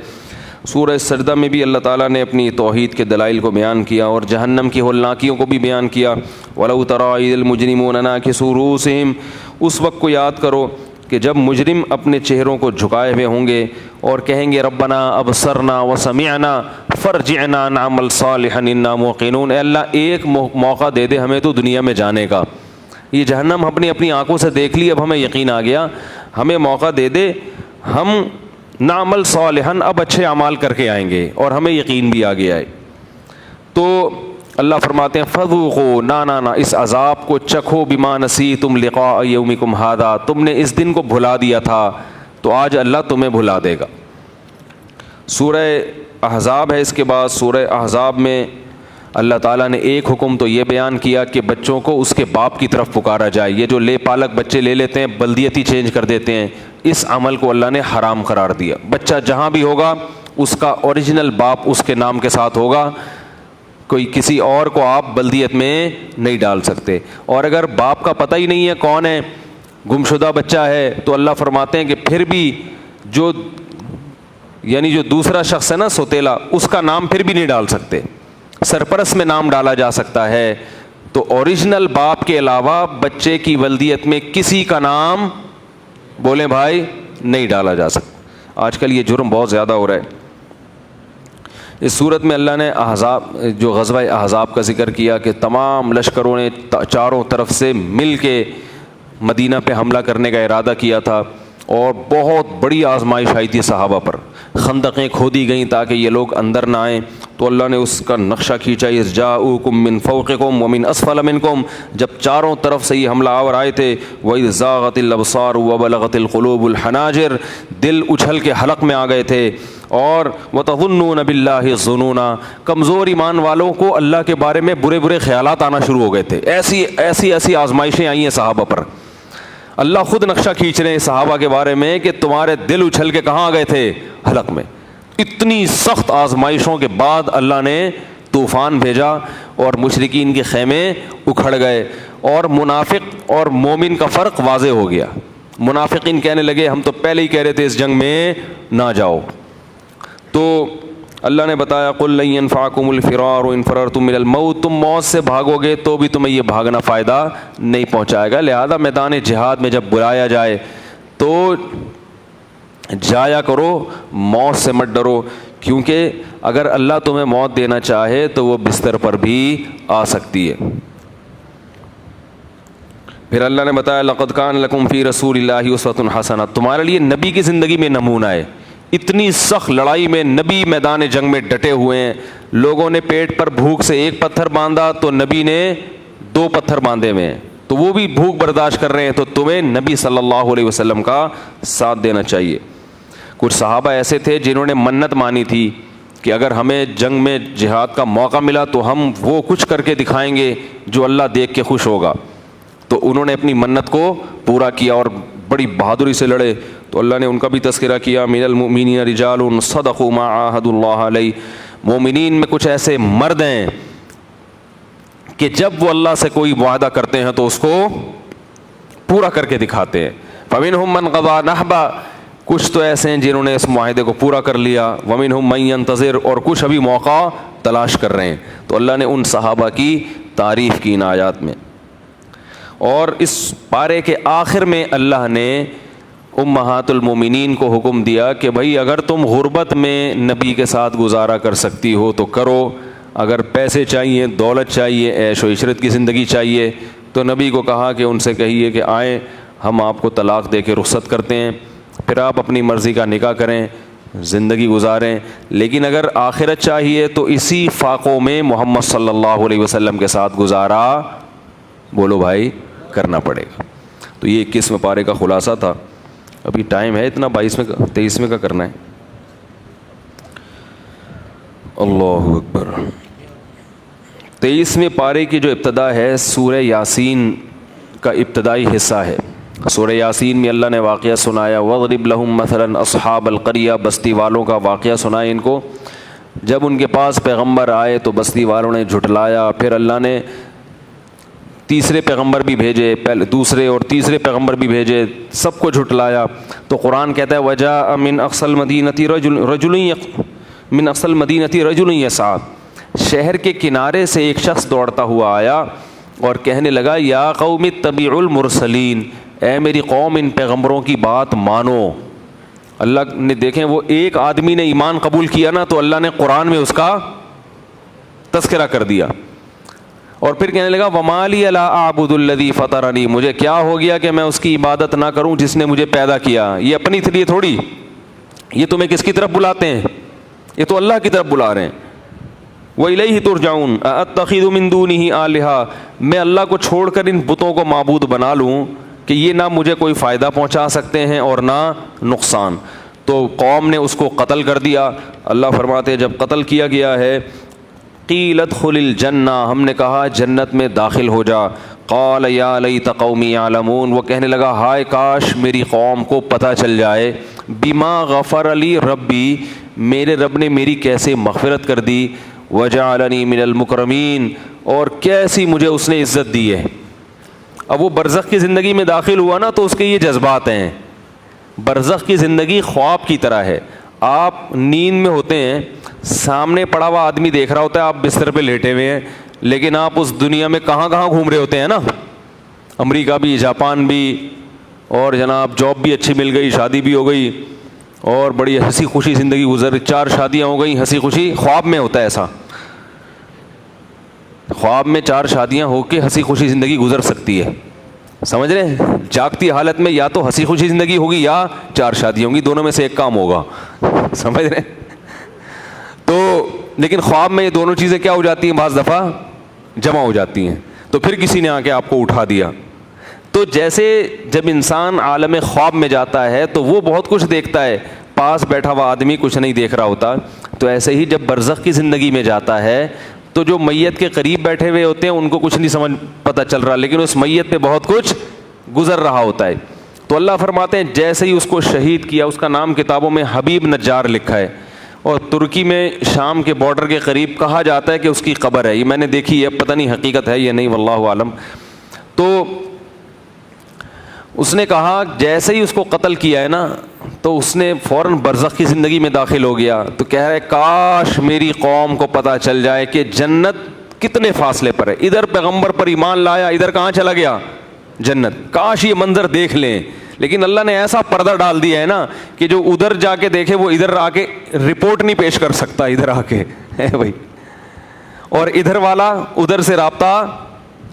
سورہ سجدہ میں بھی اللہ تعالیٰ نے اپنی توحید کے دلائل کو بیان کیا اور جہنم کی ہولناکیوں کو بھی بیان کیا. وَلَوْ تَرَىٰ إِذِ الْمُجْرِمُونَ نَاكِسُو رُءُوسِهِمْ, اس وقت کو یاد کرو کہ جب مجرم اپنے چہروں کو جھکائے ہوئے ہوں گے اور کہیں گے ربنا ابصرنا وسمعنا فرجعنا نعمل صالحا انا موقنون, اے اللہ ایک موقع دے دے ہمیں تو دنیا میں جانے کا. یہ جہنم اپنی آنکھوں سے دیکھ لی, اب ہمیں یقین آ گیا, ہمیں موقع دے دے, ہم نعمل صالحا, اب اچھے اعمال کر کے آئیں گے اور ہمیں یقین بھی آ گیا ہے. تو اللہ فرماتے ہیں فذوقوا, نا اس عذاب کو چکھو, بما نسیتم لقاء یومکم ھذا, تم نے اس دن کو بھلا دیا تھا تو آج اللہ تمہیں بھلا دے گا. سورہ احزاب ہے. اس کے بعد سورہ احزاب میں اللہ تعالیٰ نے ایک حکم تو یہ بیان کیا کہ بچوں کو اس کے باپ کی طرف پکارا جائے. یہ جو لے پالک بچے لے لیتے ہیں, بلدیتی چینج کر دیتے ہیں, اس عمل کو اللہ نے حرام قرار دیا. بچہ جہاں بھی ہوگا اس کا اوریجنل باپ اس کے نام کے ساتھ ہوگا, کوئی کسی اور کو آپ بلدیت میں نہیں ڈال سکتے. اور اگر باپ کا پتہ ہی نہیں ہے کون ہے, گمشدہ بچہ ہے, تو اللہ فرماتے ہیں کہ پھر بھی جو دوسرا شخص ہے نا سوتیلا, اس کا نام پھر بھی نہیں ڈال سکتے. سرپرست میں نام ڈالا جا سکتا ہے, تو اوریجنل باپ کے علاوہ بچے کی ولدیت میں کسی کا نام بولیں بھائی نہیں ڈالا جا سکتا۔ آج کل یہ جرم بہت زیادہ ہو رہا ہے۔ اس صورت میں اللہ نے احزاب جو غزوہ احزاب کا ذکر کیا کہ تمام لشکروں نے چاروں طرف سے مل کے مدینہ پہ حملہ کرنے کا ارادہ کیا تھا، اور بہت بڑی آزمائش آئی تھی صحابہ پر، خندقیں کھودی گئیں تاکہ یہ لوگ اندر نہ آئیں، تو اللہ نے اس کا نقشہ کھینچا، اذ جاؤکم من فوقکم ومن اسفل منکم، جب چاروں طرف سے یہ حملہ آور آئے تھے، وَإِذْ زَاغَتِ الْأَبْصَارُ وَبَلَغَتِ الْقُلُوبُ الْحَنَاجِرَ، دل اچھل کے حلق میں آ گئے تھے، اور وَتَظُنُّونَ بِاللَّهِ الظُّنُونَ، کمزور ایمان والوں کو اللہ کے بارے میں برے برے خیالات آنا شروع ہو گئے تھے۔ ایسی آزمائشیں آئی ہیں صحابہ پر۔ اللہ خود نقشہ کھینچ رہے ہیں صحابہ کے بارے میں کہ تمہارے دل اچھل کے کہاں آ گئے تھے؟ حلق میں۔ اتنی سخت آزمائشوں کے بعد اللہ نے طوفان بھیجا اور مشرکین کے خیمے اکھڑ گئے، اور منافق اور مومن کا فرق واضح ہو گیا۔ منافقین کہنے لگے ہم تو پہلے ہی کہہ رہے تھے اس جنگ میں نہ جاؤ، تو اللہ نے بتایا قُل لَن يَنفَعَكُمُ الْفِرَارُ إِن فَرَرْتُم مِّنَ الْمَوْتِ، تم موت سے بھاگو گے تو بھی تمہیں یہ بھاگنا فائدہ نہیں پہنچائے گا، لہذا میدان جہاد میں جب بلایا جائے تو جایا کرو، موت سے مت ڈرو، کیونکہ اگر اللہ تمہیں موت دینا چاہے تو وہ بستر پر بھی آ سکتی ہے۔ پھر اللہ نے بتایا لَقَدْ كَانَ لَكُمْ فِي رَسُولِ اللَّهِ أُسْوَةٌ حَسَنَةٌ، تمہارے لیے نبی کی زندگی میں نمونہ ہے۔ اتنی سخت لڑائی میں نبی میدان جنگ میں ڈٹے ہوئے ہیں، لوگوں نے پیٹ پر بھوک سے ایک پتھر باندھا تو نبی نے 2 پتھر باندھے ہوئے ہیں، تو وہ بھی بھوک برداشت کر رہے ہیں، تو تمہیں نبی صلی اللہ علیہ وسلم کا ساتھ دینا چاہیے۔ کچھ صحابہ ایسے تھے جنہوں نے منت مانی تھی کہ اگر ہمیں جنگ میں جہاد کا موقع ملا تو ہم وہ کچھ کر کے دکھائیں گے جو اللہ دیکھ کے خوش ہوگا، تو انہوں نے اپنی منت کو پورا کیا اور بڑی بہادری سے لڑے، تو اللہ نے ان کا بھی تذکرہ کیا من المؤمنین رجال صدقوا ما عاہدوا اللہ علیہ، مومنین میں کچھ ایسے مرد ہیں کہ جب وہ اللہ سے کوئی معاہدہ کرتے ہیں تو اس کو پورا کر کے دکھاتے ہیں۔ فمنہم من قضى نحبہ، کچھ تو ایسے ہیں جنہوں نے اس معاہدے کو پورا کر لیا، ومنہم من ينتظر، اور کچھ ابھی موقع تلاش کر رہے ہیں۔ تو اللہ نے ان صحابہ کی تعریف کی ان آیات میں۔ اور اس پارے کے آخر میں اللہ نے امہات المومنین کو حکم دیا کہ بھائی اگر تم غربت میں نبی کے ساتھ گزارا کر سکتی ہو تو کرو، اگر پیسے چاہیے، دولت چاہیے، عیش و عشرت کی زندگی چاہیے، تو نبی کو کہا کہ ان سے کہیے کہ آئیں ہم آپ کو طلاق دے کے رخصت کرتے ہیں، پھر آپ اپنی مرضی کا نکاح کریں، زندگی گزاریں، لیکن اگر آخرت چاہیے تو اسی فاقوں میں محمد صلی اللہ علیہ وسلم کے ساتھ گزارا بولو بھائی کرنا پڑے گا۔ تو یہ 21ویں پارے کا خلاصہ تھا۔ ابھی ٹائم ہے اتنا، 23ویں کا کرنا ہے۔ اللہ اکبر۔ 23ویں پارے کی جو ابتدا ہے سورہ یاسین کا ابتدائی حصہ ہے۔ سورہ یاسین میں اللہ نے واقعہ سنایا وَاضْرِبْ لَهُم مَثَلًا أَصْحَابَ الْقَرْيَةِ، بستی والوں کا واقعہ سنایا ان کو۔ جب ان کے پاس پیغمبر آئے تو بستی والوں نے جھٹلایا، پھر اللہ نے تیسرے پیغمبر بھی بھیجے، پہلے دوسرے اور تیسرے پیغمبر بھی بھیجے، سب کو جھٹلایا۔ تو قرآن کہتا ہے وَجَاءَ مِنْ أَقْصَى الْمَدِينَةِ رَجُلٌ يَسْعَىٰ، شہر کے کنارے سے ایک شخص دوڑتا ہوا آیا اور کہنے لگا یا قوم اتبعوا المرسلین، اے میری قوم ان پیغمبروں کی بات مانو۔ اللہ نے دیکھیں وہ ایک آدمی نے ایمان قبول کیا نا تو اللہ نے قرآن میں اس کا تذکرہ کر دیا، اور پھر کہنے لگا وَمَا لِيَ لَا أَعْبُدُ الَّذِي فَطَرَنِي، مجھے کیا ہو گیا کہ میں اس کی عبادت نہ کروں جس نے مجھے پیدا کیا۔ یہ اپنی لیے تھوڑی، یہ تمہیں کس کی طرف بلاتے ہیں؟ یہ تو اللہ کی طرف بلا رہے ہیں۔ وَإِلَيْهِ تُرْجَعُونَ أَأَتَّخِذُ مِن دُونِهِ آلِهَةً، میں اللہ کو چھوڑ کر ان بتوں کو معبود بنا لوں کہ یہ نہ مجھے کوئی فائدہ پہنچا سکتے ہیں اور نہ نقصان۔ تو قوم نے اس کو قتل کر دیا۔ اللہ فرماتے ہیں جب قتل کیا گیا ہے قیل ادخل الجنہ، ہم نے کہا جنت میں داخل ہو جا۔ قال یا لیت قومی یعلمون، وہ کہنے لگا ہائے کاش میری قوم کو پتہ چل جائے، بما غفر لی ربی، میرے رب نے میری کیسے مغفرت کر دی، وجعلنی من المکرمین، اور کیسی مجھے اس نے عزت دی ہے۔ اب وہ برزخ کی زندگی میں داخل ہوا نا تو اس کے یہ جذبات ہیں۔ برزخ کی زندگی خواب کی طرح ہے، آپ نیند میں ہوتے ہیں، سامنے پڑا ہوا آدمی دیکھ رہا ہوتا ہے، آپ بستر پہ لیٹے ہوئے ہیں، لیکن آپ اس دنیا میں کہاں کہاں گھوم رہے ہوتے ہیں نا, امریکہ بھی, جاپان بھی, اور جناب جاب بھی اچھی مل گئی, شادی بھی ہو گئی, اور بڑی ہنسی خوشی زندگی گزر, 4 شادیاں ہو گئی ہنسی خوشی. خواب میں ہوتا ہے ایسا, خواب میں 4 شادیاں ہو کے ہنسی خوشی زندگی گزر سکتی ہے, سمجھ رہے ہیں. جاگتی حالت میں یا تو ہنسی خوشی زندگی ہوگی یا 4 شادیاں ہوں گی, دونوں میں سے ایک کام ہوگا, سمجھ رہے ہیں. تو لیکن خواب میں یہ دونوں چیزیں کیا ہو جاتی ہیں, بعض دفعہ جمع ہو جاتی ہیں. تو پھر کسی نے آ کے آپ کو اٹھا دیا. تو جیسے جب انسان عالم خواب میں جاتا ہے تو وہ بہت کچھ دیکھتا ہے, پاس بیٹھا ہوا آدمی کچھ نہیں دیکھ رہا ہوتا. تو ایسے ہی جب برزخ کی زندگی میں جاتا ہے تو جو میت کے قریب بیٹھے ہوئے ہوتے ہیں ان کو کچھ نہیں سمجھ پتہ چل رہا, لیکن اس میت پہ بہت کچھ گزر رہا ہوتا ہے. تو اللہ فرماتے ہیں جیسے ہی اس کو شہید کیا, اس کا نام کتابوں میں حبیب نجار لکھا ہے, اور ترکی میں شام کے بارڈر کے قریب کہا جاتا ہے کہ اس کی قبر ہے. یہ میں نے دیکھی ہے, پتہ نہیں حقیقت ہے یا نہیں, واللہ عالم. تو اس نے کہا جیسے ہی اس کو قتل کیا ہے نا تو اس نے فوراً برزخ کی زندگی میں داخل ہو گیا. تو کہہ رہا ہے کاش میری قوم کو پتہ چل جائے کہ جنت کتنے فاصلے پر ہے. ادھر پیغمبر پر ایمان لایا, ادھر کہاں چلا گیا, جنت. کاش یہ منظر دیکھ لیں. لیکن اللہ نے ایسا پردہ ڈال دیا ہے نا کہ جو ادھر جا کے دیکھے وہ ادھر آ کے رپورٹ نہیں پیش کر سکتا, ادھر آ کے بھائی, اور ادھر والا ادھر سے رابطہ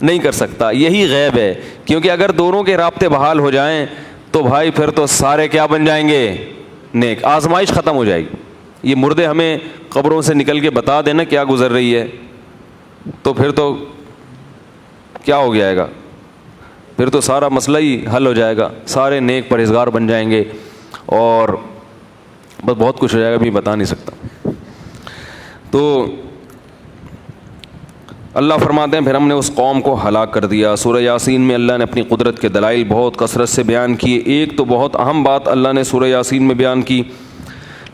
نہیں کر سکتا. یہی غیب ہے, کیونکہ اگر دونوں کے رابطے بحال ہو جائیں تو بھائی پھر تو سارے کیا بن جائیں گے, نیک. آزمائش ختم ہو جائے گی. یہ مردے ہمیں قبروں سے نکل کے بتا دینا کیا گزر رہی ہے, تو پھر تو کیا ہو جائے گا, پھر تو سارا مسئلہ ہی حل ہو جائے گا, سارے نیک پرہیزگار بن جائیں گے, اور بس بہت کچھ ہو جائے گا, بھی بتا نہیں سکتا. تو اللہ فرماتے ہیں پھر ہم نے اس قوم کو ہلاک کر دیا. سورہ یاسین میں اللہ نے اپنی قدرت کے دلائل بہت کثرت سے بیان کیے. ایک تو بہت اہم بات اللہ نے سورہ یاسین میں بیان کی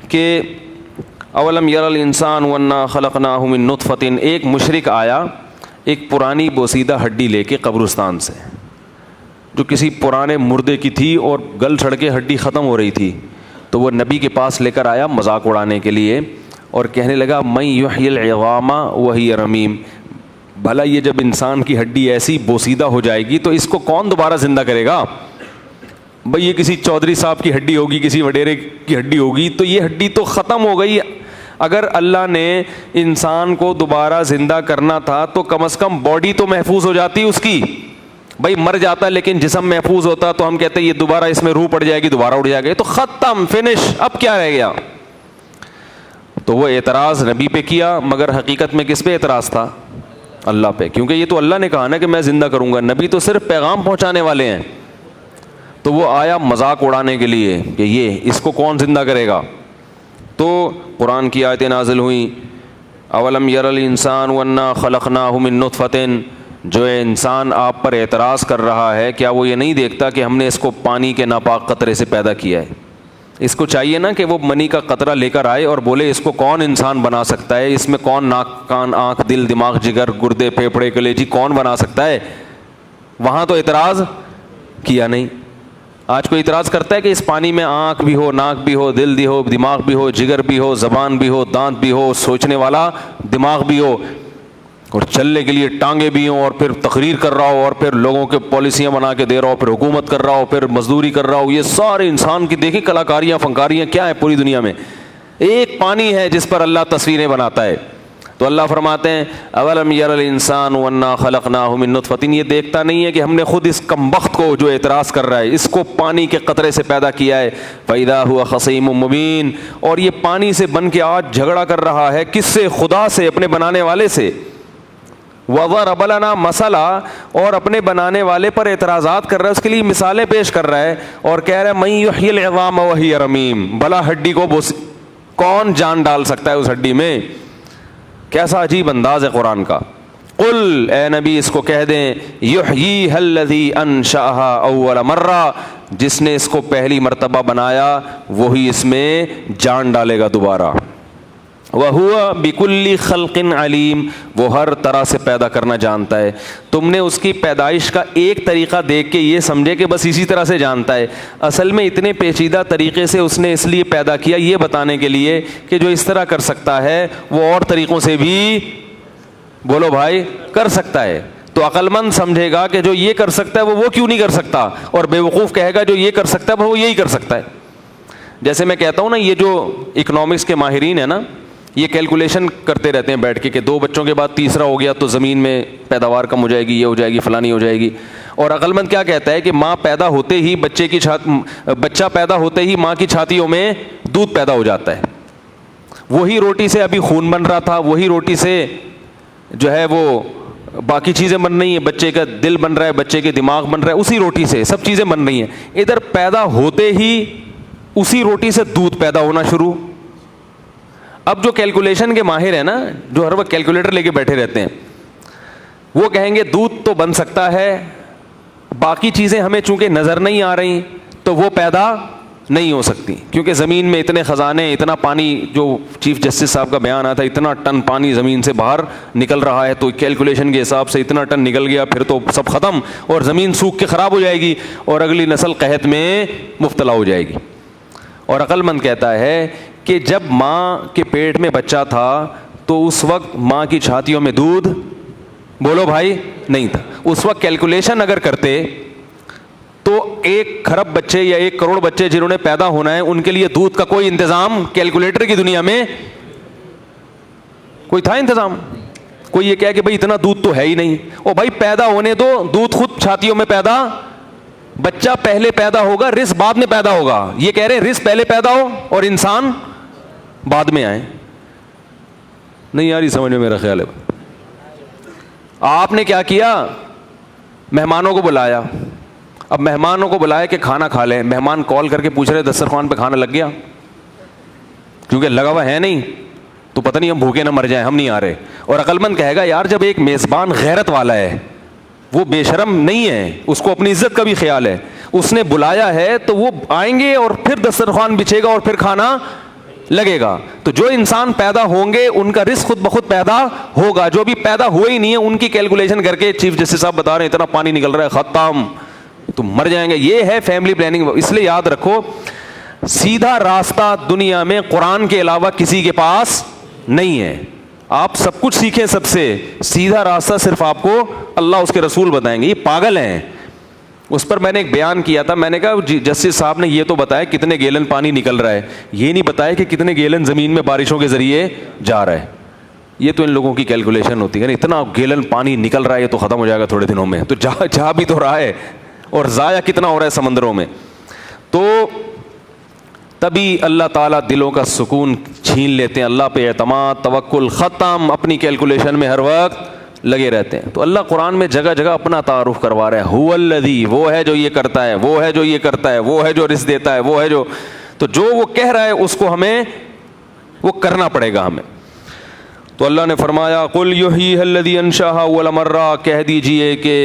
کہ اولم یر الانسان وانا خلقناہ من نطفۃ. ایک مشرک آیا ایک پرانی بوسیدہ ہڈی لے کے قبرستان سے, جو کسی پرانے مردے کی تھی اور گل چھڑ کے ہڈی ختم ہو رہی تھی. تو وہ نبی کے پاس لے کر آیا مذاق اڑانے کے لیے, اور کہنے لگا من یحیی العظام وہی رمیم. بھلا یہ جب انسان کی ہڈی ایسی بوسیدہ ہو جائے گی تو اس کو کون دوبارہ زندہ کرے گا؟ بھئی یہ کسی چودھری صاحب کی ہڈی ہوگی, کسی وڈیرے کی ہڈی ہوگی, تو یہ ہڈی تو ختم ہو گئی. اگر اللہ نے انسان کو دوبارہ زندہ کرنا تھا تو کم از کم باڈی تو محفوظ ہو جاتی اس کی. بھائی مر جاتا لیکن جسم محفوظ ہوتا تو ہم کہتے ہیں یہ دوبارہ اس میں روح پڑ جائے گی, دوبارہ اڑ جائے گا, تو ختم, فنش, اب کیا رہ گیا. تو وہ اعتراض نبی پہ کیا, مگر حقیقت میں کس پہ اعتراض تھا؟ اللہ پہ, کیونکہ یہ تو اللہ نے کہا نا کہ میں زندہ کروں گا, نبی تو صرف پیغام پہنچانے والے ہیں. تو وہ آیا مذاق اڑانے کے لیے کہ یہ اس کو کون زندہ کرے گا. تو قرآن کی آیتیں نازل ہوئیں, اولم یر الانسان وانا خلقناہ من نطفۃ. جو انسان آپ پر اعتراض کر رہا ہے, کیا وہ یہ نہیں دیکھتا کہ ہم نے اس کو پانی کے ناپاک قطرے سے پیدا کیا ہے؟ اس کو چاہیے نا کہ وہ منی کا قطرہ لے کر آئے اور بولے اس کو کون انسان بنا سکتا ہے, اس میں کون ناک کان آنکھ دل دماغ جگر گردے پھیپھڑے کلیجی کون بنا سکتا ہے. وہاں تو اعتراض کیا نہیں. آج کوئی اعتراض کرتا ہے کہ اس پانی میں آنکھ بھی ہو, ناک بھی ہو, دل بھی ہو, دماغ بھی ہو, جگر بھی ہو, زبان بھی ہو, دانت بھی ہو, سوچنے والا دماغ بھی ہو, اور چلنے کے لیے ٹانگیں بھی ہوں, اور پھر تقریر کر رہا ہو, اور پھر لوگوں کے پالیسیاں بنا کے دے رہا ہو, پھر حکومت کر رہا ہو, پھر مزدوری کر رہا ہو. یہ سارے انسان کی دیکھیں کلاکاریاں فنکاریاں کیا ہے پوری دنیا میں. ایک پانی ہے جس پر اللہ تصویریں بناتا ہے. تو اللہ فرماتے ہیں اولم یر الانسان وانا خلقناہ من نطفۃ. یہ دیکھتا نہیں ہے کہ ہم نے خود اس کمبخت کو جو اعتراض کر رہا ہے اس کو پانی کے قطرے سے پیدا کیا ہے. فاذا هو خصیم مبین. اور یہ پانی سے بن کے آج جھگڑا کر رہا ہے, کس سے؟ خدا سے, اپنے بنانے والے سے. وَضَرَبَ لَنَا مَثَلًا. اور اپنے بنانے والے پر اعتراضات کر رہا ہے, اس کے لیے مثالیں پیش کر رہا ہے, اور کہہ رہا ہے مَن یحیی العظام وہی رمیم. بھلا ہڈی کو کون جان ڈال سکتا ہے اس ہڈی میں؟ کیسا عجیب انداز ہے قرآن کا. قل, اے نبی اس کو کہہ دیں, یحییھا الذی انشأھا اول مرہ. جس نے اس کو پہلی مرتبہ بنایا وہی اس میں جان ڈالے گا دوبارہ. وَهُوَ بِكُلِّ خَلْقٍ عَلِيمٍ. وہ ہر طرح سے پیدا کرنا جانتا ہے. تم نے اس کی پیدائش کا ایک طریقہ دیکھ کے یہ سمجھے کہ بس اسی طرح سے جانتا ہے. اصل میں اتنے پیچیدہ طریقے سے اس نے اس لیے پیدا کیا, یہ بتانے کے لیے کہ جو اس طرح کر سکتا ہے وہ اور طریقوں سے بھی بولو بھائی, کر سکتا ہے. تو عقل مند سمجھے گا کہ جو یہ کر سکتا ہے وہ کیوں نہیں کر سکتا, اور بیوقوف کہے گا جو یہ کر سکتا ہے وہ یہی کر سکتا ہے. جیسے میں کہتا ہوں نا, یہ جو اکنامکس کے ماہرین ہیں نا, یہ کیلکولیشن کرتے رہتے ہیں بیٹھ کے کہ 2 بچوں کے بعد تیسرا ہو گیا تو زمین میں پیداوار کم ہو جائے گی, یہ ہو جائے گی, فلانی ہو جائے گی. اور عقل مند کیا کہتا ہے کہ ماں پیدا ہوتے ہی بچہ پیدا ہوتے ہی ماں کی چھاتیوں میں دودھ پیدا ہو جاتا ہے. وہی روٹی سے ابھی خون بن رہا تھا, وہی روٹی سے جو ہے وہ باقی چیزیں بن رہی ہیں, بچے کا دل بن رہا ہے, بچے کے دماغ بن رہا ہے, اسی روٹی سے سب چیزیں بن رہی ہیں. ادھر پیدا ہوتے ہی اسی روٹی سے دودھ پیدا ہونا شروع. اب جو کیلکولیشن کے ماہر ہیں نا, جو ہر وقت کیلکولیٹر لے کے بیٹھے رہتے ہیں, وہ کہیں گے دودھ تو بن سکتا ہے, باقی چیزیں ہمیں چونکہ نظر نہیں آ رہی تو وہ پیدا نہیں ہو سکتی, کیونکہ زمین میں اتنے خزانے, اتنا پانی, جو چیف جسٹس صاحب کا بیان آتا ہے اتنا ٹن پانی زمین سے باہر نکل رہا ہے, تو کیلکولیشن کے حساب سے اتنا ٹن نکل گیا, پھر تو سب ختم اور زمین سوکھ کے خراب ہو جائے گی اور اگلی نسل قحط میں مبتلا ہو جائے گی. اور عقل مند کہتا ہے کہ جب ماں کے پیٹ میں بچہ تھا تو اس وقت ماں کی چھاتیوں میں دودھ, بولو بھائی, نہیں تھا. اس وقت کیلکولیشن اگر کرتے تو 1 کھرب بچے یا 1 کروڑ بچے جنہوں نے پیدا ہونا ہے, ان کے لیے دودھ کا کوئی انتظام کیلکولیٹر کی دنیا میں کوئی تھا انتظام؟ کوئی یہ کہے کہ بھائی اتنا دودھ تو ہے ہی نہیں, اور بھائی پیدا ہونے دو, دودھ خود چھاتیوں میں پیدا, بچہ پہلے پیدا ہوگا, رزق بعد میں پیدا ہوگا. یہ کہہ رہے رزق پہلے پیدا ہو اور انسان بعد میں آئے. نہیں یار یہ سمجھ میں میرا خیال ہے. آپ نے کیا کیا, مہمانوں کو بلایا. اب مہمانوں کو بلایا کہ کھانا کھا لیں, مہمان کال کر کے پوچھ رہے دسترخوان پہ کھانا لگ گیا, کیونکہ لگا ہوا ہے نہیں تو پتہ نہیں ہم بھوکے نہ مر جائیں, ہم نہیں آ رہے. اور عقل مند کہے گا یار جب ایک میزبان غیرت والا ہے, وہ بے شرم نہیں ہے, اس کو اپنی عزت کا بھی خیال ہے, اس نے بلایا ہے تو وہ آئیں گے اور پھر دسترخوان بچھے گا اور پھر کھانا لگے گا. تو جو انسان پیدا ہوں گے ان کا رزق خود بخود پیدا ہوگا, جو بھی پیدا ہوئے ہی نہیں ہے ان کی کیلکولیشن کر کے چیف جسٹس صاحب بتا رہے ہیں اتنا پانی نکل رہا ہے, ختم, تو مر جائیں گے. یہ ہے فیملی پلاننگ. اس لیے یاد رکھو سیدھا راستہ دنیا میں قرآن کے علاوہ کسی کے پاس نہیں ہے. آپ سب کچھ سیکھیں, سب سے سیدھا راستہ صرف آپ کو اللہ اس کے رسول بتائیں گے. یہ پاگل ہیں. اس پر میں نے ایک بیان کیا تھا, میں نے کہا جسٹس صاحب نے یہ تو بتایا کتنے گیلن پانی نکل رہا ہے, یہ نہیں بتایا کہ کتنے گیلن زمین میں بارشوں کے ذریعے جا رہا ہے. یہ تو ان لوگوں کی کیلکولیشن ہوتی ہے, اتنا گیلن پانی نکل رہا ہے یہ تو ختم ہو جائے گا تھوڑے دنوں میں, تو جا بھی تو رہا ہے, اور ضائع کتنا ہو رہا ہے سمندروں میں. تو تبھی اللہ تعالیٰ دلوں کا سکون چھین لیتے ہیں. اللہ پہ اعتماد, توکل ختم, اپنی کیلکولیشن میں ہر وقت لگے رہتے ہیں. تو اللہ قرآن میں جگہ جگہ اپنا تعارف کروا رہا ہے, هو الذی, وہ ہے جو یہ کرتا ہے, وہ ہے جو یہ کرتا ہے, وہ ہے جو رزق دیتا ہے, وہ ہے جو, تو جو وہ کہہ رہا ہے اس کو ہمیں وہ کرنا پڑے گا ہمیں. تو اللہ نے فرمایا قل یحییھا الذی انشأھا اول مرہ, کہہ دیجئے کہ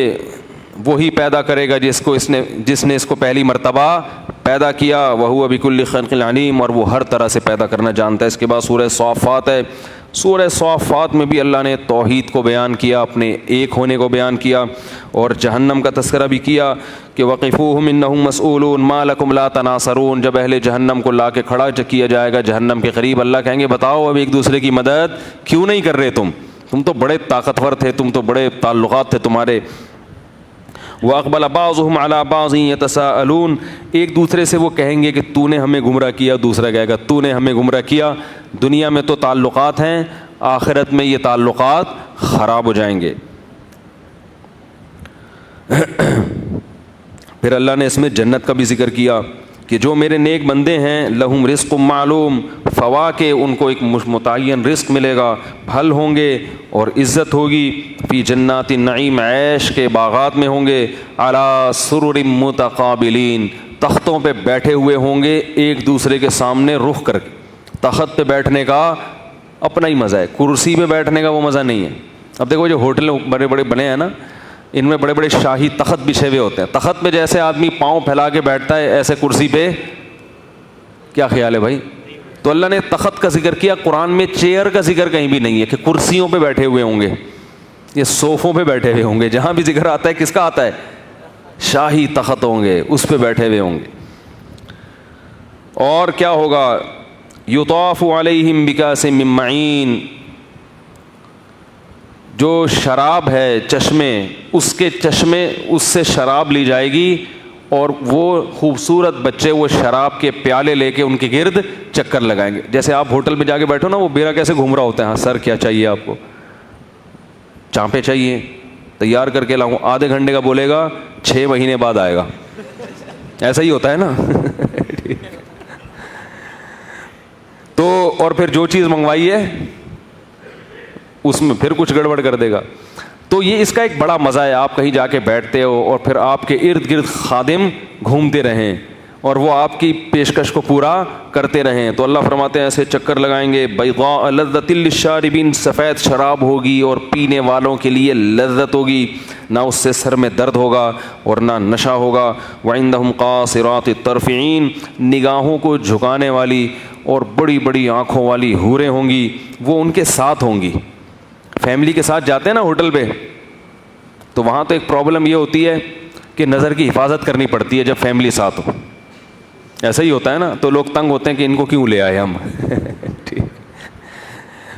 وہی پیدا کرے گا جس نے اس کو پہلی مرتبہ پیدا کیا, وہو بکل خلق علیم, اور وہ ہر طرح سے پیدا کرنا جانتا ہے. اس کے بعد سورہ صافات ہے. سورہ صافات میں بھی اللہ نے توحید کو بیان کیا, اپنے ایک ہونے کو بیان کیا, اور جہنم کا تذکرہ بھی کیا کہ وقفوہم انہم مسئولون ما لکم لا تناصرون. جب اہل جہنم کو لا کے کھڑا کیا جائے گا جہنم کے قریب, اللہ کہیں گے بتاؤ اب ایک دوسرے کی مدد کیوں نہیں کر رہے, تم تو بڑے طاقتور تھے, تم تو بڑے تعلقات تھے تمہارے. وَأَقْبَلَ بَعْضُهُمْ عَلَىٰ بَعْضٍ يَتَسَاءَلُونَ, ایک دوسرے سے وہ کہیں گے کہ تو نے ہمیں گمراہ کیا, دوسرا کہے گا تو نے ہمیں گمراہ کیا. دنیا میں تو تعلقات ہیں, آخرت میں یہ تعلقات خراب ہو جائیں گے. پھر اللہ نے اس میں جنت کا بھی ذکر کیا کہ جو میرے نیک بندے ہیں لہم رزق معلوم, فواکہ ان کو ایک متعین رزق ملے گا, پھل ہوں گے اور عزت ہوگی. فی جنات النعیم, عیش کے باغات میں ہوں گے. علی سرر متقابلین, تختوں پہ بیٹھے ہوئے ہوں گے ایک دوسرے کے سامنے رخ کر کے. تخت پہ بیٹھنے کا اپنا ہی مزہ ہے, کرسی پہ بیٹھنے کا وہ مزہ نہیں ہے. اب دیکھو جو ہوٹل بڑے بڑے بنے ہیں نا, ان میں بڑے بڑے شاہی تخت بچھے ہوئے ہوتے ہیں. تخت پہ جیسے آدمی پاؤں پھیلا کے بیٹھتا ہے ایسے کرسی پہ کیا خیال ہے بھائی؟ تو اللہ نے تخت کا ذکر کیا, قرآن میں چیئر کا ذکر کہیں بھی نہیں ہے کہ کرسیوں پہ بیٹھے ہوئے ہوں گے, یہ صوفوں پہ بیٹھے ہوئے ہوں گے. جہاں بھی ذکر آتا ہے کس کا آتا ہے؟ شاہی تخت ہوں گے, اس پہ بیٹھے ہوئے ہوں گے. اور کیا ہوگا؟ یطاف علیہم بکاس من معین, جو شراب ہے چشمے، اس کے چشمے اس سے شراب لی جائے گی، اور وہ خوبصورت بچے وہ شراب کے پیالے لے کے ان کے گرد چکر لگائیں گے. جیسے آپ ہوٹل میں جا کے بیٹھو نا، وہ بیرا کیسے گھوم رہا ہوتا ہے، ہاں سر کیا چاہیے آپ کو، چانپے چاہیے، تیار کر کے لاؤں. آدھے گھنٹے کا بولے گا، 6 مہینے بعد آئے گا. ایسا ہی ہوتا ہے نا. تو اور پھر جو چیز منگوائی ہے اس میں پھر کچھ گڑبڑ کر دے گا. تو یہ اس کا ایک بڑا مزہ ہے، آپ کہیں جا کے بیٹھتے ہو اور پھر آپ کے ارد گرد خادم گھومتے رہیں اور وہ آپ کی پیشکش کو پورا کرتے رہیں. تو اللہ فرماتے ہیں ایسے چکر لگائیں گے. بیضاء لذۃ للشاربین، سفید شراب ہوگی اور پینے والوں کے لیے لذت ہوگی، نہ اس سے سر میں درد ہوگا اور نہ نشہ ہوگا. وعندہم قاصرات الطرف عین، نگاہوں کو جھکانے والی اور بڑی بڑی آنکھوں والی حوریں ہوں گی، وہ ان کے ساتھ ہوں گی. فیملی کے ساتھ جاتے ہیں نا ہوٹل پہ، تو وہاں تو ایک پرابلم یہ ہوتی ہے کہ نظر کی حفاظت کرنی پڑتی ہے جب فیملی ساتھ ہو. ایسا ہی ہوتا ہے نا، تو لوگ تنگ ہوتے ہیں کہ ان کو کیوں لے آئے ہم. ٹھیک.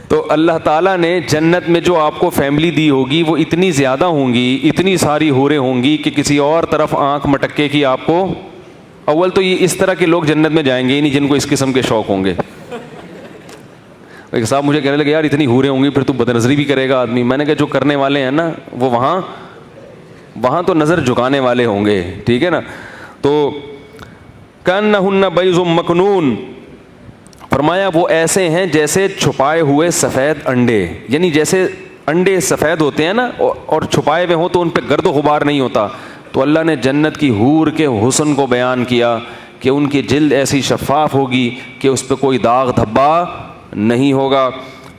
تو اللہ تعالیٰ نے جنت میں جو آپ کو فیملی دی ہوگی وہ اتنی زیادہ ہوں گی، اتنی ساری حوریں ہوں گی کہ کسی اور طرف آنکھ مٹکے کی آپ کو. اول تو یہ اس طرح کے لوگ جنت میں جائیں گے ہی نہیں جن کو اس قسم کے شوق ہوں گے. ایک صاحب مجھے کہنے لگے یار اتنی حوریں ہوں گی پھر تو بد نظری بھی کرے گا آدمی. میں نے کہا جو کرنے والے ہیں نا وہ وہاں تو نظر جھکانے والے ہوں گے. ٹھیک ہے نا. تو کأنہن بیض مکنون، فرمایا وہ ایسے ہیں جیسے چھپائے ہوئے سفید انڈے، یعنی جیسے انڈے سفید ہوتے ہیں نا اور چھپائے ہوئے ہوں تو ان پہ گرد و غبار نہیں ہوتا. تو اللہ نے جنت کی حور کے حسن کو بیان کیا کہ ان کی جلد ایسی شفاف ہوگی کہ اس پہ کوئی داغ دھبا نہیں ہوگا.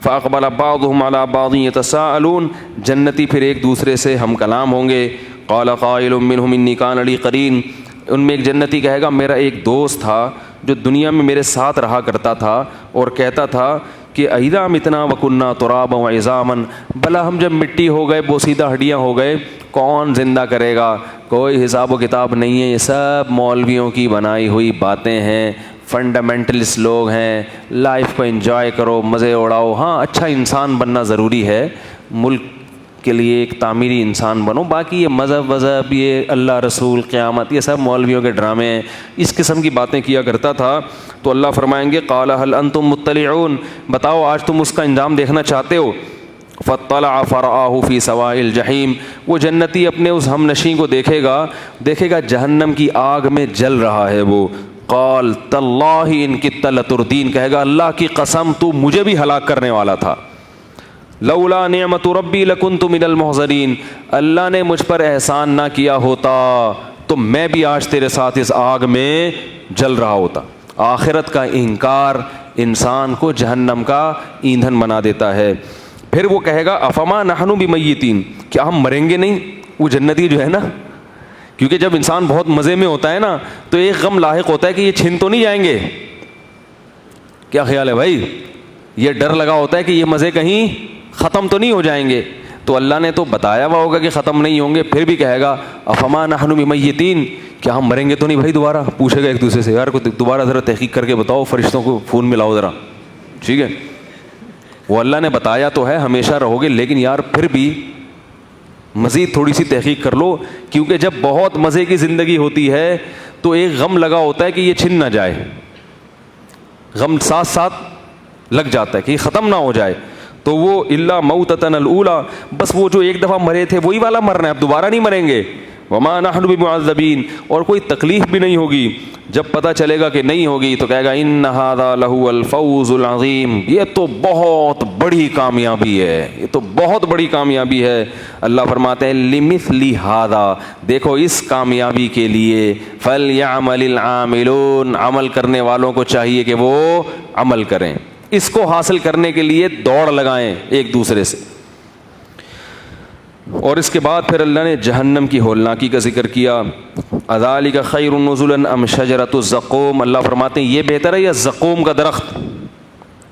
فاقبل بعضهم على بعض يتساءلون، جنتی پھر ایک دوسرے سے ہم کلام ہوں گے. قال قائل منهم اني كان لي قرين، ان میں ایک جنتی کہے گا میرا ایک دوست تھا جو دنیا میں میرے ساتھ رہا کرتا تھا اور کہتا تھا کہ اذا متنا وكنا ترابا وعظاما، بھلا ہم جب مٹی ہو گئے بوسیدہ ہڈیاں ہو گئے کون زندہ کرے گا. کوئی حساب و کتاب نہیں ہے، یہ سب مولویوں کی بنائی ہوئی باتیں ہیں، فنڈامنٹلسٹ لوگ ہیں. لائف کو انجوائے کرو، مزے اڑاؤ. ہاں اچھا انسان بننا ضروری ہے، ملک کے لیے ایک تعمیری انسان بنو. باقی یہ مذہب یہ اللہ رسول قیامت یہ سب مولویوں کے ڈرامے ہیں. اس قسم کی باتیں کیا کرتا تھا. تو اللہ فرمائیں گے قال هل انتم مطلعون، بتاؤ آج تم اس کا انجام دیکھنا چاہتے ہو. فاطلع فرآہ فی سواء الجحیم، وہ جنتی اپنے اس ہم نشین کو دیکھے گا جہنم کی آگ میں جل رہا ہے وہ. قال تاللہ ان کدت لتردین، کہے گا اللہ کی قسم تو مجھے بھی ہلاک کرنے والا تھا. لولا نعمت ربی لکنت من المحضرین، اللہ نے مجھ پر احسان نہ کیا ہوتا تو میں بھی آج تیرے ساتھ اس آگ میں جل رہا ہوتا. آخرت کا انکار انسان کو جہنم کا ایندھن بنا دیتا ہے. پھر وہ کہے گا افما نحن بمیتین، کیا ہم مریں گے نہیں. وہ جنتی جو ہے نا، کیونکہ جب انسان بہت مزے میں ہوتا ہے نا تو ایک غم لاحق ہوتا ہے کہ یہ چھن تو نہیں جائیں گے. کیا خیال ہے بھائی؟ یہ ڈر لگا ہوتا ہے کہ یہ مزے کہیں ختم تو نہیں ہو جائیں گے. تو اللہ نے تو بتایا ہوا ہوگا کہ ختم نہیں ہوں گے. پھر بھی کہے گا افما نحن بمیتین، کیا ہم مریں گے تو نہیں بھائی. دوبارہ پوچھے گا ایک دوسرے سے یار کو دوبارہ ذرا تحقیق کر کے بتاؤ، فرشتوں کو فون ملاؤ ذرا. ٹھیک ہے، وہ اللہ نے بتایا تو ہے ہمیشہ رہو گے، لیکن یار پھر بھی مزید تھوڑی سی تحقیق کر لو، کیونکہ جب بہت مزے کی زندگی ہوتی ہے تو ایک غم لگا ہوتا ہے کہ یہ چھن نہ جائے. غم ساتھ ساتھ لگ جاتا ہے کہ یہ ختم نہ ہو جائے. تو وہ الا موتتنا الاولی، بس وہ جو ایک دفعہ مرے تھے وہی والا مرنا ہے، اب دوبارہ نہیں مریں گے. وما نحن بمعذبین، اور کوئی تکلیف بھی نہیں ہوگی. جب پتہ چلے گا کہ نہیں ہوگی تو کہے گا ان ھذا لہو الفوز العظیم، یہ تو بہت بڑی کامیابی ہے، یہ تو بہت بڑی کامیابی ہے. اللہ فرماتے ہیں لمثل ھذا، دیکھو اس کامیابی کے لیے فلیعمل العاملون، عمل کرنے والوں کو چاہیے کہ وہ عمل کریں. اس کو حاصل کرنے کے لیے دوڑ لگائیں ایک دوسرے سے. اور اس کے بعد پھر اللہ نے جہنم کی ہولناکی کا ذکر کیا. اذالک خیر نزلا ام شجرۃ الزقوم، اللہ فرماتے ہیں یہ بہتر ہے یا زقوم کا درخت.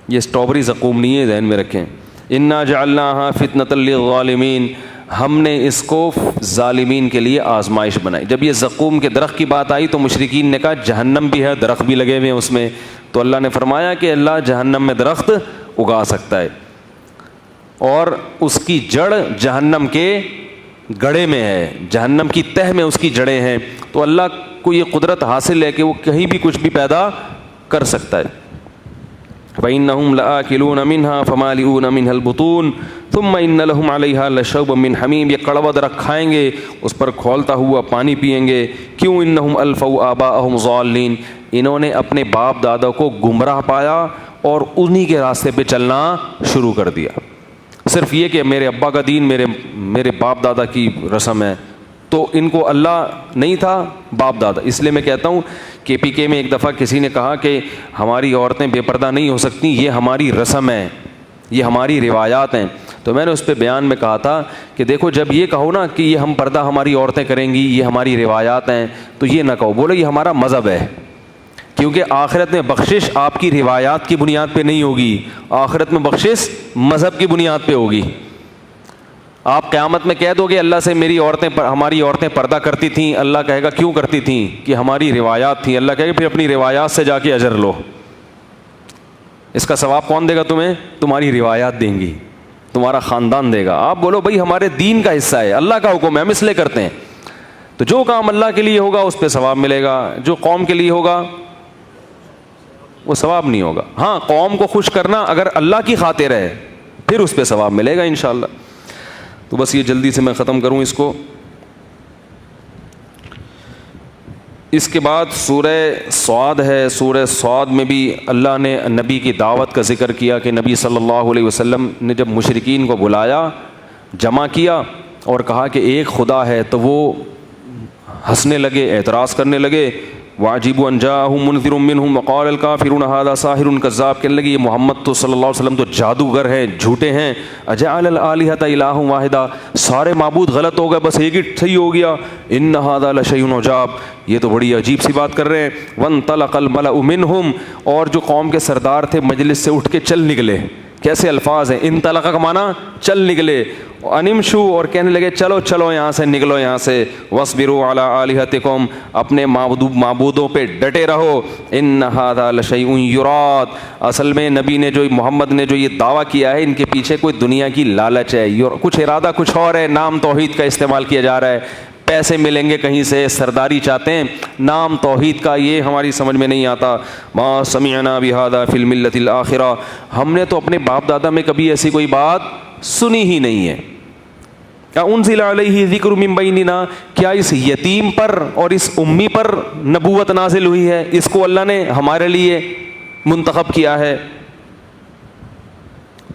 یہ اسٹرابری زقوم نہیں ہے، ذہن میں رکھیں. انا جعلناها فتنۃ للظالمین، ہم نے اس کو ظالمین کے لیے آزمائش بنائی. جب یہ زقوم کے درخت کی بات آئی تو مشرکین نے کہا جہنم بھی ہے، درخت بھی لگے ہوئے ہیں اس میں. تو اللہ نے فرمایا کہ اللہ جہنم میں درخت اگا سکتا ہے. اور اس کی جڑ جہنم کے گڑھے میں ہے, جہنم کی تہ میں اس کی جڑیں ہیں. تو اللہ کو یہ قدرت حاصل ہے کہ وہ کہیں بھی کچھ بھی پیدا کر سکتا ہے. فَإِنَّهُمْ لَآكِلُونَ مِنْهَا فَمَالِئُونَ مِنْهَا الْبُطُونَ ثُمَّ إِنَّ لَهُمْ عَلَيْهَا لَشَوْبًا مِّنْ حَمِيمٍ. یہ کڑوا درخت کھائیں گے, اس پر کھولتا ہوا پانی پئیں گے. کیوں؟ إِنَّهُمْ أَلْفَوْا آبَاءَهُمْ ضَالِّينَ, انہوں نے اپنے باپ دادا کو گمراہ پایا اور انہی کے راستے پہ چلنا شروع کر دیا. صرف یہ کہ میرے ابا کا دین میرے باپ دادا کی رسم ہے, تو ان کو اللہ نہیں تھا, باپ دادا. اس لیے میں کہتا ہوں کہ پی کے میں ایک دفعہ کسی نے کہا کہ ہماری عورتیں بے پردہ نہیں ہو سکتی, یہ ہماری رسم ہے, یہ ہماری روایات ہیں. تو میں نے اس پہ بیان میں کہا تھا کہ دیکھو جب یہ کہو نا کہ یہ ہم پردہ ہماری عورتیں کریں گی, یہ ہماری روایات ہیں, تو یہ نہ کہو, بولو یہ ہمارا مذہب ہے. کیونکہ آخرت میں بخشش آپ کی روایات کی بنیاد پہ نہیں ہوگی, آخرت میں بخشش مذہب کی بنیاد پہ ہوگی. آپ قیامت میں کہہ دو گے اللہ سے ہماری عورتیں پردہ کرتی تھیں, اللہ کہے گا کیوں کرتی تھیں؟ کہ ہماری روایات تھیں. اللہ کہے گا پھر اپنی روایات سے جا کے اجر لو. اس کا ثواب کون دے گا تمہیں؟ تمہاری روایات دیں گی, تمہارا خاندان دے گا. آپ بولو بھائی ہمارے دین کا حصہ ہے, اللہ کا حکم ہے, ہم اس لیے کرتے ہیں. تو جو کام اللہ کے لیے ہوگا اس پہ ثواب ملے گا, جو قوم کے لیے ہوگا وہ ثواب نہیں ہوگا. ہاں قوم کو خوش کرنا اگر اللہ کی خاطر ہے پھر اس پہ ثواب ملے گا انشاءاللہ. تو بس یہ جلدی سے میں ختم کروں اس کو. اس کے بعد سورہ صاد ہے. سورہ صاد میں بھی اللہ نے نبی کی دعوت کا ذکر کیا کہ نبی صلی اللہ علیہ وسلم نے جب مشرکین کو بلایا, جمع کیا اور کہا کہ ایک خدا ہے, تو وہ ہنسنے لگے, اعتراض کرنے لگے. وَعَجِبُوا أَن جَاءَهُم مُنذِرٌ مِّنْهُمْ وَقَالَ الْكَافِرُونَ هَٰذَا سَاحِرٌ كَذَّابٌ. کہنے لگے یہ محمد تو صلی اللہ علیہ وسلم تو جادوگر ہیں, جھوٹے ہیں. أَجَعَلَ الْآلِهَةَ إِلَٰهًا وَاحِدًا, سارے معبود غلط ہو گئے, بس ایک ہی صحیح ہو گیا. إِنَّ هَٰذَا لَشَيْءٌ عُجَابٌ, یہ تو بڑی عجیب سی بات کر رہے ہیں. وَانطَلَقَ الْمَلَأُ مِنْهُمْ, اور جو قوم کے سردار تھے مجلس سے اٹھ کے چل نکلے. کیسے الفاظ ہیں, انطلق کا معنی چل نکلے. انمشو, اور کہنے لگے چلو چلو یہاں سے, نکلو یہاں سے. وَاصْبِرُوا عَلَىٰ آلِهَتِكُمْ, اپنے معبودوں پہ ڈٹے رہو. إِنَّ هَٰذَا لَشَيْءٌ يُرَادُ, اصل میں نبی نے جو محمد نے جو یہ دعویٰ کیا ہے ان کے پیچھے کوئی دنیا کی لالچ ہے, کچھ ارادہ کچھ اور ہے. نام توحید کا استعمال کیا جا رہا ہے, پیسے ملیں گے کہیں سے, سرداری چاہتے ہیں, نام توحید کا یہ ہماری سمجھ میں نہیں آتا. ما سمعنا بهذا في الملة الآخرة, ہم نے تو اپنے باپ دادا میں کبھی ایسی کوئی بات سنی ہی نہیں ہے. انزل علیہ ذکر من بیننا, کیا اس یتیم پر اور اس امی پر نبوت نازل ہوئی ہے؟ اس کو اللہ نے ہمارے لیے منتخب کیا ہے,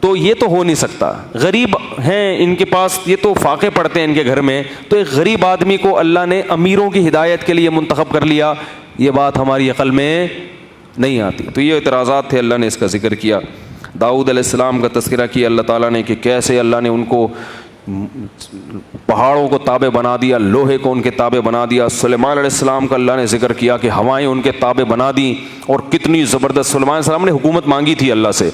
تو یہ تو ہو نہیں سکتا. غریب ہیں ان کے پاس, یہ تو فاقے پڑتے ہیں ان کے گھر میں, تو ایک غریب آدمی کو اللہ نے امیروں کی ہدایت کے لیے منتخب کر لیا, یہ بات ہماری عقل میں نہیں آتی. تو یہ اعتراضات تھے, اللہ نے اس کا ذکر کیا. داؤد علیہ السلام کا تذکرہ کیا اللہ تعالیٰ نے کہ کیسے اللہ نے ان کو پہاڑوں کو تابع بنا دیا, لوہے کو ان کے تابع بنا دیا. سلیمان علیہ السلام کا اللہ نے ذکر کیا کہ ہوائیں ان کے تابع بنا دیں, اور کتنی زبردست. سلیمان علیہ السلام نے حکومت مانگی تھی اللہ سے,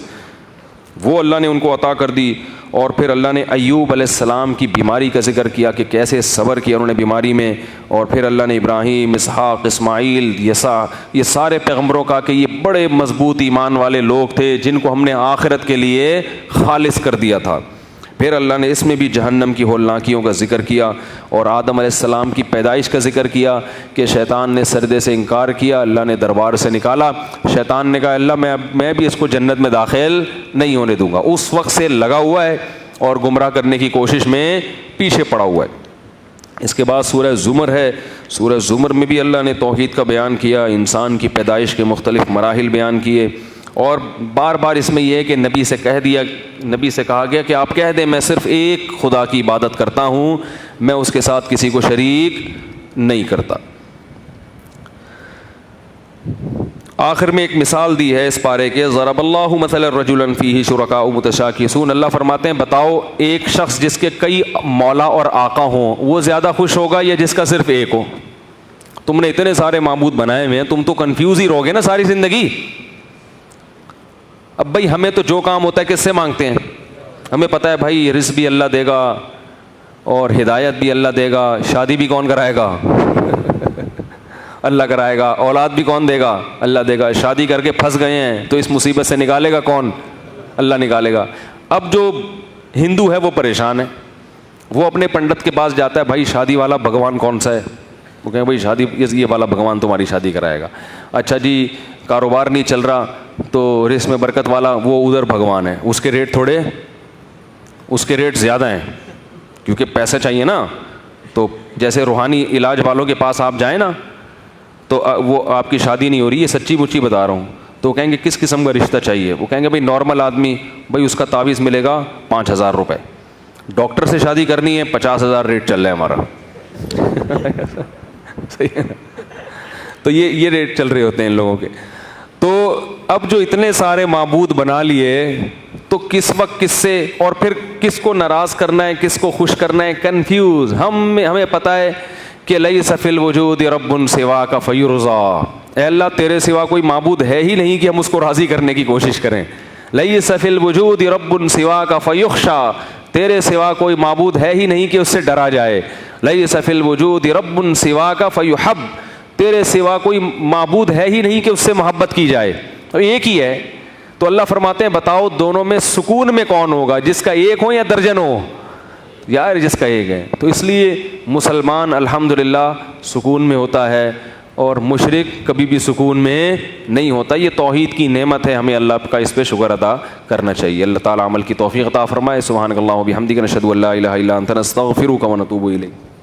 وہ اللہ نے ان کو عطا کر دی. اور پھر اللہ نے ایوب علیہ السلام کی بیماری کا ذکر کیا کہ کیسے صبر کیا انہوں نے بیماری میں. اور پھر اللہ نے ابراہیم, اسحاق, اسماعیل, یسع, یہ سارے پیغمبروں کا کہ یہ بڑے مضبوط ایمان والے لوگ تھے جن کو ہم نے آخرت کے لیے خالص کر دیا تھا. پھر اللہ نے اس میں بھی جہنم کی ہولناکیوں کا ذکر کیا, اور آدم علیہ السلام کی پیدائش کا ذکر کیا کہ شیطان نے سجدے سے انکار کیا, اللہ نے دربار سے نکالا. شیطان نے کہا اللہ میں بھی اس کو جنت میں داخل نہیں ہونے دوں گا. اس وقت سے لگا ہوا ہے اور گمراہ کرنے کی کوشش میں پیچھے پڑا ہوا ہے. اس کے بعد سورہ زمر ہے. سورہ زمر میں بھی اللہ نے توحید کا بیان کیا, انسان کی پیدائش کے مختلف مراحل بیان کیے, اور بار بار اس میں یہ ہے کہ نبی سے کہا گیا کہ آپ کہہ دیں میں صرف ایک خدا کی عبادت کرتا ہوں, میں اس کے ساتھ کسی کو شریک نہیں کرتا. آخر میں ایک مثال دی ہے اس پارے کے, ضرب اللہ مثلا رجلا فیہ شرکاء متشاکسون. اللہ فرماتے ہیں بتاؤ ایک شخص جس کے کئی مولا اور آقا ہوں, وہ زیادہ خوش ہوگا یا جس کا صرف ایک ہو؟ تم نے اتنے سارے معبود بنائے ہوئے ہیں, تم تو کنفیوز ہی رہو گے نا ساری زندگی. اب بھائی ہمیں تو جو کام ہوتا ہے کس سے مانگتے ہیں؟ ہمیں پتہ ہے بھائی رزق بھی اللہ دے گا اور ہدایت بھی اللہ دے گا, شادی بھی کون کرائے گا؟ اللہ کرائے گا. اولاد بھی کون دے گا؟ اللہ دے گا. شادی کر کے پھنس گئے ہیں تو اس مصیبت سے نکالے گا کون؟ اللہ نکالے گا. اب جو ہندو ہے وہ پریشان ہے, وہ اپنے پنڈت کے پاس جاتا ہے, بھائی شادی والا بھگوان کون سا ہے؟ وہ کہیں بھائی شادی یہ والا بھگوان تمہاری شادی کرائے گا. اچھا جی کاروبار نہیں چل رہا تو رزق میں برکت والا وہ ادھر بھگوان ہے, اس کے ریٹ زیادہ ہیں کیونکہ پیسہ چاہیے نا. تو جیسے روحانی علاج والوں کے پاس آپ جائیں نا تو وہ آپ کی شادی نہیں ہو رہی, یہ سچی مچی بتا رہا ہوں, تو وہ کہیں گے کس قسم کا رشتہ چاہیے؟ وہ کہیں گے بھائی نارمل آدمی, بھائی اس کا تعویذ ملے گا 5,000 روپے. ڈاکٹر سے شادی کرنی ہے 50,000 ریٹ چل رہا ہے ہمارا. صحیح ہے نا؟ تو یہ ریٹ چل رہے ہوتے ہیں ان لوگوں کے. تو اب جو اتنے سارے معبود بنا لیے تو کس وقت کس سے, اور پھر کس کو ناراض کرنا ہے کس کو خوش کرنا ہے, کنفیوز. ہمیں پتہ ہے کہ لیس فی الوجود رب سواک فیرضا, اے اللہ تیرے سوا کوئی معبود ہے ہی نہیں کہ ہم اس کو راضی کرنے کی کوشش کریں. لیس فی الوجود رب سواک فیخشا, تیرے سوا کوئی معبود ہے ہی نہیں کہ اس سے ڈرا جائے. لیس فی الوجود رب سواک فیحب, تیرے سوا کوئی معبود ہے ہی نہیں کہ اس سے محبت کی جائے. تو ایک ہی ہے. تو اللہ فرماتے ہیں بتاؤ دونوں میں سکون میں کون ہوگا, جس کا ایک ہو یا درجن ہو؟ یار جس کا ایک ہے. تو اس لیے مسلمان الحمدللہ سکون میں ہوتا ہے اور مشرک کبھی بھی سکون میں نہیں ہوتا. یہ توحید کی نعمت ہے, ہمیں اللہ کا اس پہ شکر ادا کرنا چاہیے. اللہ تعالیٰ عمل کی توفیق عطا فرمائے. سبحانک اللہم و بحمدک نشہد ان لا الہ الا انت نستغفرک و نتوب الیک.